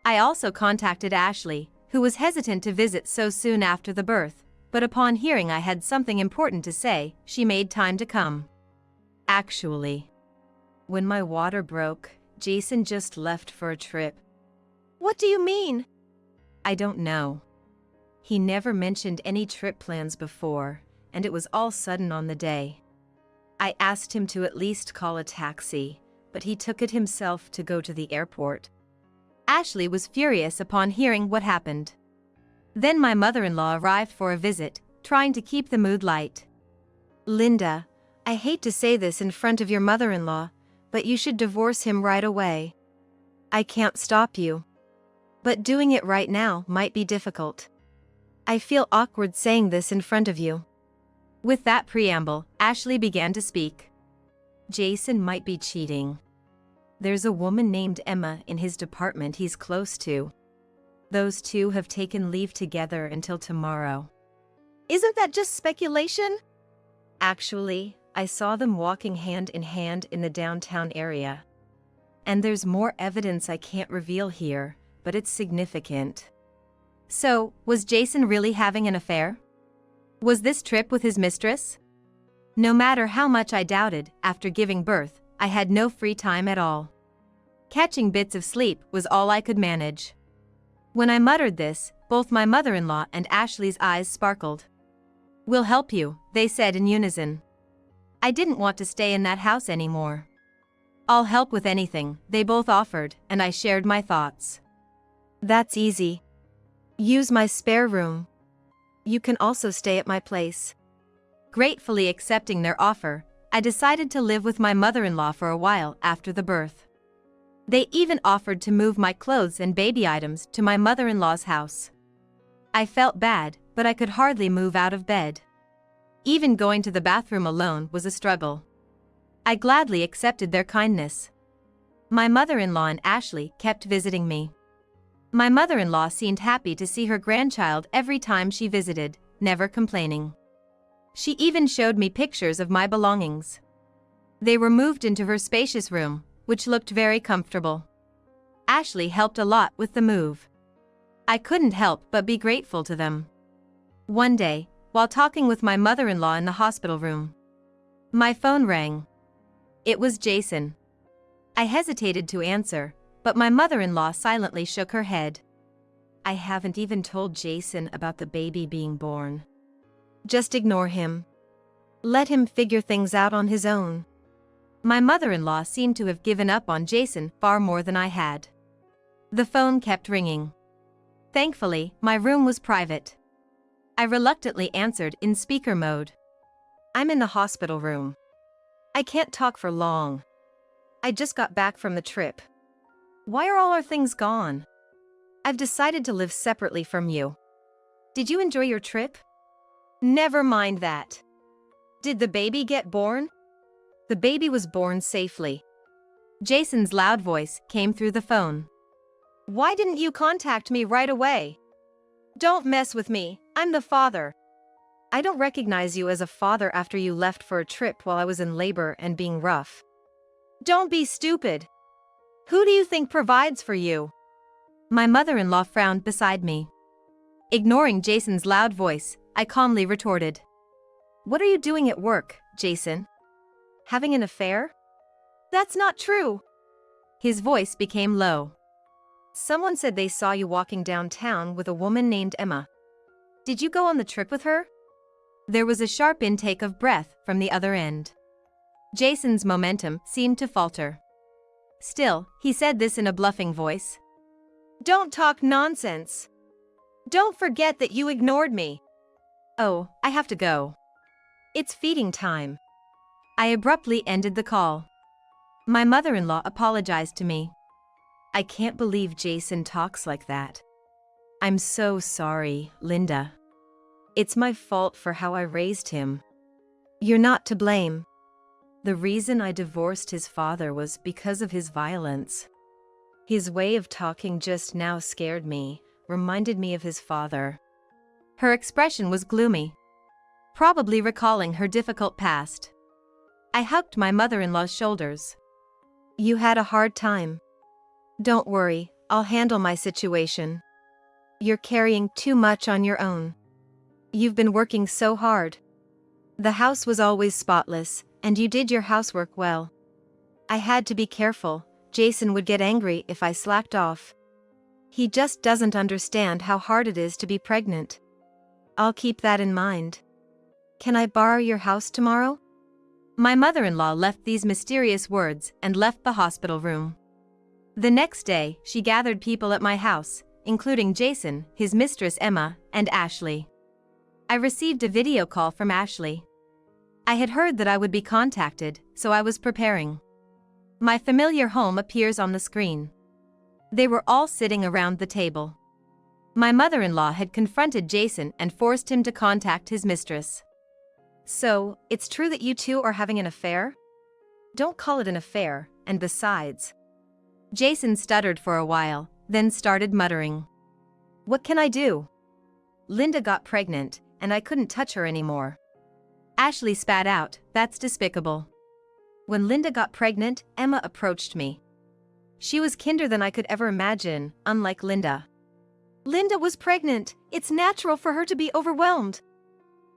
I also contacted Ashley, who was hesitant to visit so soon after the birth, but upon hearing I had something important to say, she made time to come. Actually, when my water broke, Jason just left for a trip. What do you mean? I don't know. He never mentioned any trip plans before, and it was all sudden on the day. I asked him to at least call a taxi, but he took it himself to go to the airport. Ashley was furious upon hearing what happened. Then my mother-in-law arrived for a visit, trying to keep the mood light. Linda, I hate to say this in front of your mother-in-law, but you should divorce him right away. I can't stop you. But doing it right now might be difficult. I feel awkward saying this in front of you. With that preamble, Ashley began to speak. Jason might be cheating. There's a woman named Emma in his department he's close to. Those two have taken leave together until tomorrow. Isn't that just speculation? Actually, I saw them walking hand in hand in the downtown area. And there's more evidence I can't reveal here, but it's significant. So, was Jason really having an affair? Was this trip with his mistress? No matter how much I doubted, after giving birth, I had no free time at all. Catching bits of sleep was all I could manage. When I muttered this, both my mother-in-law and Ashley's eyes sparkled. "We'll help you," they said in unison. I didn't want to stay in that house anymore. "I'll help with anything," they both offered, and I shared my thoughts. That's easy. Use my spare room. You can also stay at my place. Gratefully accepting their offer, I decided to live with my mother-in-law for a while after the birth. They even offered to move my clothes and baby items to my mother-in-law's house. I felt bad, but I could hardly move out of bed. Even going to the bathroom alone was a struggle. I gladly accepted their kindness. My mother-in-law and Ashley kept visiting me. My mother-in-law seemed happy to see her grandchild every time she visited, never complaining. She even showed me pictures of my belongings. They were moved into her spacious room, which looked very comfortable. Ashley helped a lot with the move. I couldn't help but be grateful to them. One day, while talking with my mother-in-law in the hospital room, my phone rang. It was Jason. I hesitated to answer, but my mother-in-law silently shook her head. "I haven't even told Jason about the baby being born. Just ignore him. Let him figure things out on his own." My mother-in-law seemed to have given up on Jason far more than I had. The phone kept ringing. Thankfully, my room was private. I reluctantly answered in speaker mode. "I'm in the hospital room. I can't talk for long. I just got back from the trip. Why are all our things gone?" I've decided to live separately from you." "Did you enjoy your trip?" "Never mind that. Did the baby get born?" "The baby was born safely." Jason's loud voice came through the phone. "Why didn't you contact me right away? Don't mess with me, I'm the father." "I don't recognize you as a father after you left for a trip while I was in labor and being rough." "Don't be stupid. Who do you think provides for you?" My mother-in-law frowned beside me. Ignoring Jason's loud voice, I calmly retorted. "What are you doing at work, Jason? Having an affair?" "That's not true." His voice became low. "Someone said they saw you walking downtown with a woman named Emma. Did you go on the trip with her?" There was a sharp intake of breath from the other end. Jason's momentum seemed to falter. Still, he said this in a bluffing voice. "Don't talk nonsense. Don't forget that you ignored me." "Oh, I have to go. It's feeding time." I abruptly ended the call. My mother-in-law apologized to me. "I can't believe Jason talks like that. I'm so sorry, Linda. It's my fault for how I raised him." "You're not to blame." "The reason I divorced his father was because of his violence. His way of talking just now scared me, reminded me of his father." Her expression was gloomy, probably recalling her difficult past. I hugged my mother-in-law's shoulders. "You had a hard time. Don't worry, I'll handle my situation. You're carrying too much on your own. You've been working so hard. The house was always spotless, and you did your housework well. I had to be careful. Jason would get angry if I slacked off. He just doesn't understand how hard it is to be pregnant. I'll keep that in mind. Can I borrow your house tomorrow?" My mother-in-law left these mysterious words and left the hospital room. The next day, she gathered people at my house, including Jason, his mistress Emma, and Ashley. I received a video call from Ashley. I had heard that I would be contacted, so I was preparing. My familiar home appears on the screen. They were all sitting around the table. My mother-in-law had confronted Jason and forced him to contact his mistress. "So, it's true that you two are having an affair?" "Don't call it an affair, and besides..." Jason stuttered for a while, then started muttering. What can I do? Linda got pregnant, and I couldn't touch her anymore. Ashley spat out, that's despicable. When Linda got pregnant, Emma approached me. She was kinder than I could ever imagine, unlike Linda. Linda was pregnant, it's natural for her to be overwhelmed.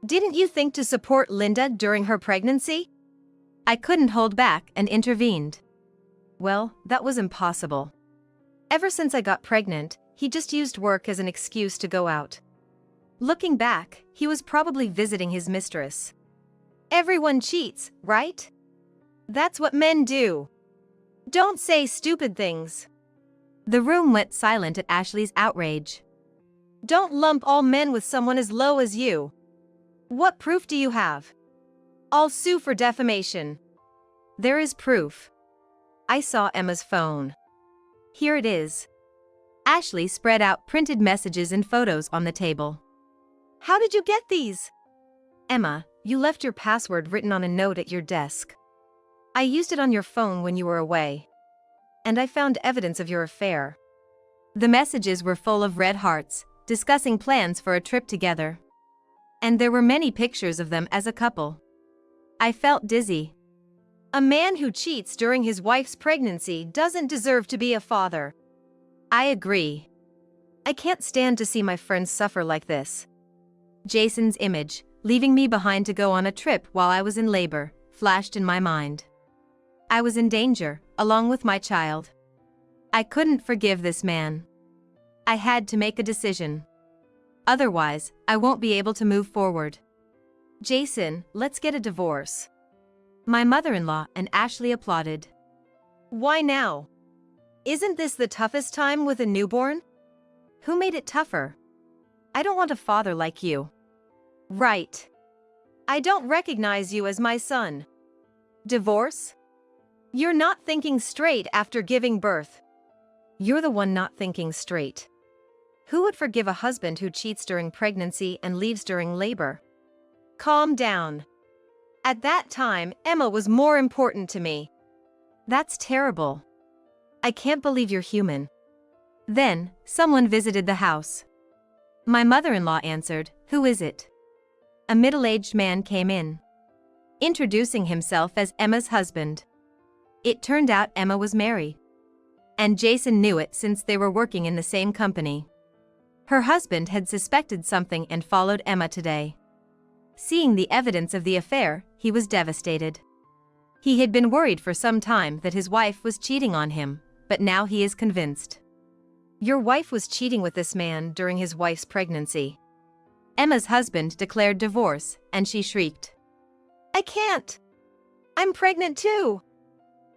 Didn't you think to support Linda during her pregnancy? I couldn't hold back and intervened. Well, that was impossible. Ever since I got pregnant, he just used work as an excuse to go out. Looking back, he was probably visiting his mistress. Everyone cheats, right? That's what men do. Don't say stupid things. The room went silent at Ashley's outrage. Don't lump all men with someone as low as you. What proof do you have? I'll sue for defamation. There is proof. I saw Emma's phone. Here it is. Ashley spread out printed messages and photos on the table. How did you get these? Emma, you left your password written on a note at your desk. I used it on your phone when you were away. And I found evidence of your affair. The messages were full of red hearts, discussing plans for a trip together. And there were many pictures of them as a couple. I felt dizzy. A man who cheats during his wife's pregnancy doesn't deserve to be a father. I agree. I can't stand to see my friends suffer like this. Jason's image, leaving me behind to go on a trip while I was in labor, flashed in my mind. I was in danger, along with my child. I couldn't forgive this man. I had to make a decision. Otherwise, I won't be able to move forward. Jason, let's get a divorce. My mother-in-law and Ashley applauded. Why now? Isn't this the toughest time with a newborn? Who made it tougher? I don't want a father like you. Right. I don't recognize you as my son. Divorce? You're not thinking straight after giving birth. You're the one not thinking straight. Who would forgive a husband who cheats during pregnancy and leaves during labor? Calm down. At that time, Emma was more important to me. That's terrible. I can't believe you're human. Then, someone visited the house. My mother-in-law answered, "Who is it?" A middle-aged man came in, introducing himself as Emma's husband. It turned out Emma was married. And Jason knew it since they were working in the same company. Her husband had suspected something and followed Emma today. Seeing the evidence of the affair, he was devastated. He had been worried for some time that his wife was cheating on him, but now he is convinced. Your wife was cheating with this man during his wife's pregnancy. Emma's husband declared divorce, and she shrieked. I can't. I'm pregnant too.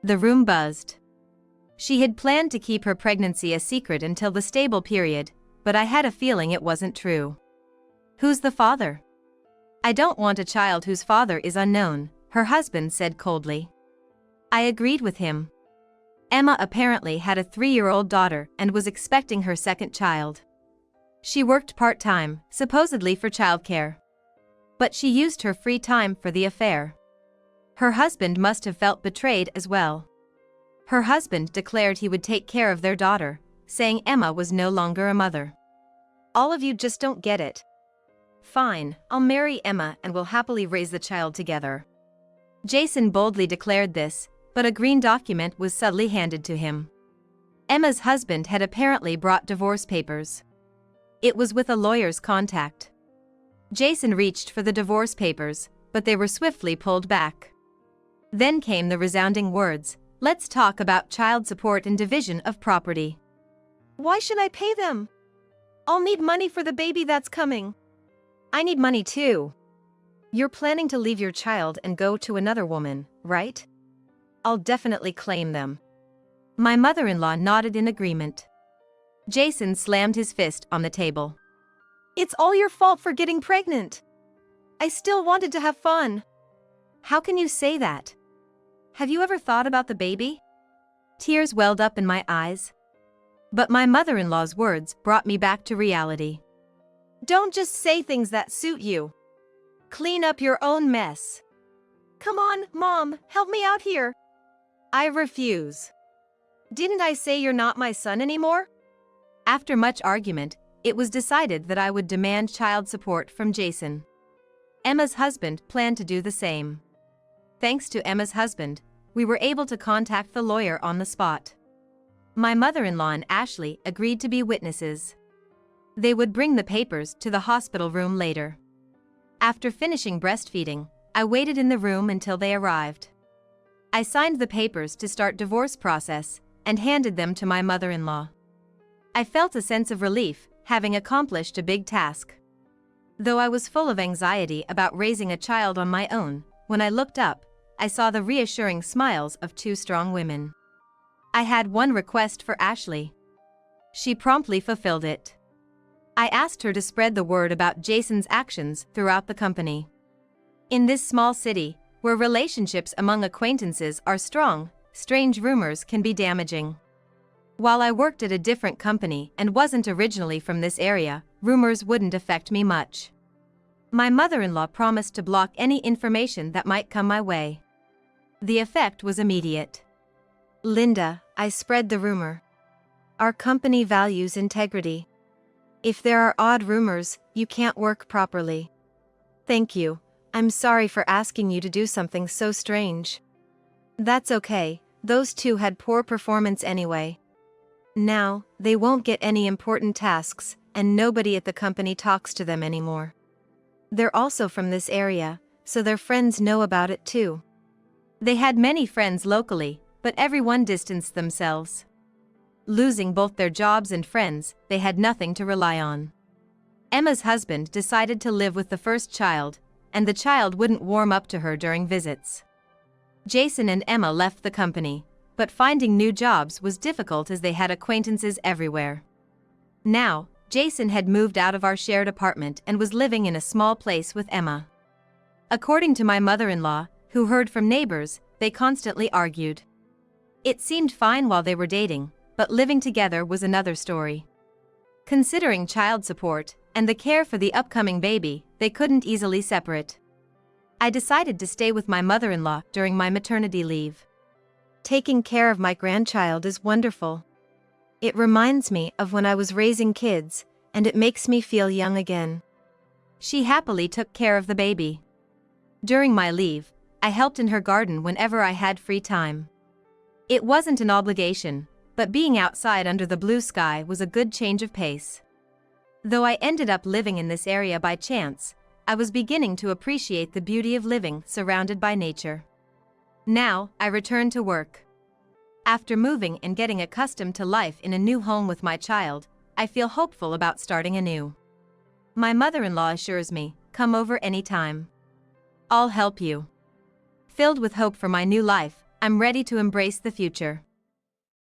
The room buzzed. She had planned to keep her pregnancy a secret until the stable period, but I had a feeling it wasn't true. Who's the father? I don't want a child whose father is unknown, her husband said coldly. I agreed with him. Emma apparently had a 3-year-old daughter and was expecting her second child. She worked part-time, supposedly for childcare. But she used her free time for the affair. Her husband must have felt betrayed as well. Her husband declared he would take care of their daughter, saying Emma was no longer a mother. All of you just don't get it. Fine, I'll marry Emma and we'll happily raise the child together. Jason boldly declared this, but a green document was subtly handed to him. Emma's husband had apparently brought divorce papers. It was with a lawyer's contact. Jason reached for the divorce papers, but they were swiftly pulled back. Then came the resounding words, "Let's talk about child support and division of property." Why should I pay them? I'll need money for the baby that's coming. I need money too. You're planning to leave your child and go to another woman, right? I'll definitely claim them. My mother-in-law nodded in agreement. Jason slammed his fist on the table. It's all your fault for getting pregnant. I still wanted to have fun. How can you say that? Have you ever thought about the baby? Tears welled up in my eyes. But my mother-in-law's words brought me back to reality. Don't just say things that suit you. Clean up your own mess. Come on, Mom, help me out here. I refuse. Didn't I say you're not my son anymore? After much argument, it was decided that I would demand child support from Jason. Emma's husband planned to do the same. Thanks to Emma's husband, we were able to contact the lawyer on the spot. My mother-in-law and Ashley agreed to be witnesses. They would bring the papers to the hospital room later. After finishing breastfeeding, I waited in the room until they arrived. I signed the papers to start divorce process and handed them to my mother-in-law. I felt a sense of relief, having accomplished a big task. Though I was full of anxiety about raising a child on my own, when I looked up, I saw the reassuring smiles of two strong women. I had one request for Ashley. She promptly fulfilled it. I asked her to spread the word about Jason's actions throughout the company. In this small city, where relationships among acquaintances are strong, strange rumors can be damaging. While I worked at a different company and wasn't originally from this area, rumors wouldn't affect me much. My mother-in-law promised to block any information that might come my way. The effect was immediate. Linda, I spread the rumor. Our company values integrity. If there are odd rumors, you can't work properly. Thank you. I'm sorry for asking you to do something so strange. That's okay, those two had poor performance anyway. Now, they won't get any important tasks, and nobody at the company talks to them anymore. They're also from this area, so their friends know about it too. They had many friends locally, but everyone distanced themselves. Losing both their jobs and friends, they had nothing to rely on. Emma's husband decided to live with the first child, and the child wouldn't warm up to her during visits. Jason and Emma left the company, but finding new jobs was difficult as they had acquaintances everywhere. Now, Jason had moved out of our shared apartment and was living in a small place with Emma. According to my mother-in-law, who heard from neighbors, they constantly argued. It seemed fine while they were dating, but living together was another story. Considering child support and the care for the upcoming baby, they couldn't easily separate. I decided to stay with my mother-in-law during my maternity leave. Taking care of my grandchild is wonderful. It reminds me of when I was raising kids, and it makes me feel young again. She happily took care of the baby. During my leave, I helped in her garden whenever I had free time. It wasn't an obligation, but being outside under the blue sky was a good change of pace. Though I ended up living in this area by chance, I was beginning to appreciate the beauty of living surrounded by nature. Now, I returned to work. After moving and getting accustomed to life in a new home with my child, I feel hopeful about starting anew. My mother-in-law assures me, "Come over anytime. I'll help you." Filled with hope for my new life, I'm ready to embrace the future.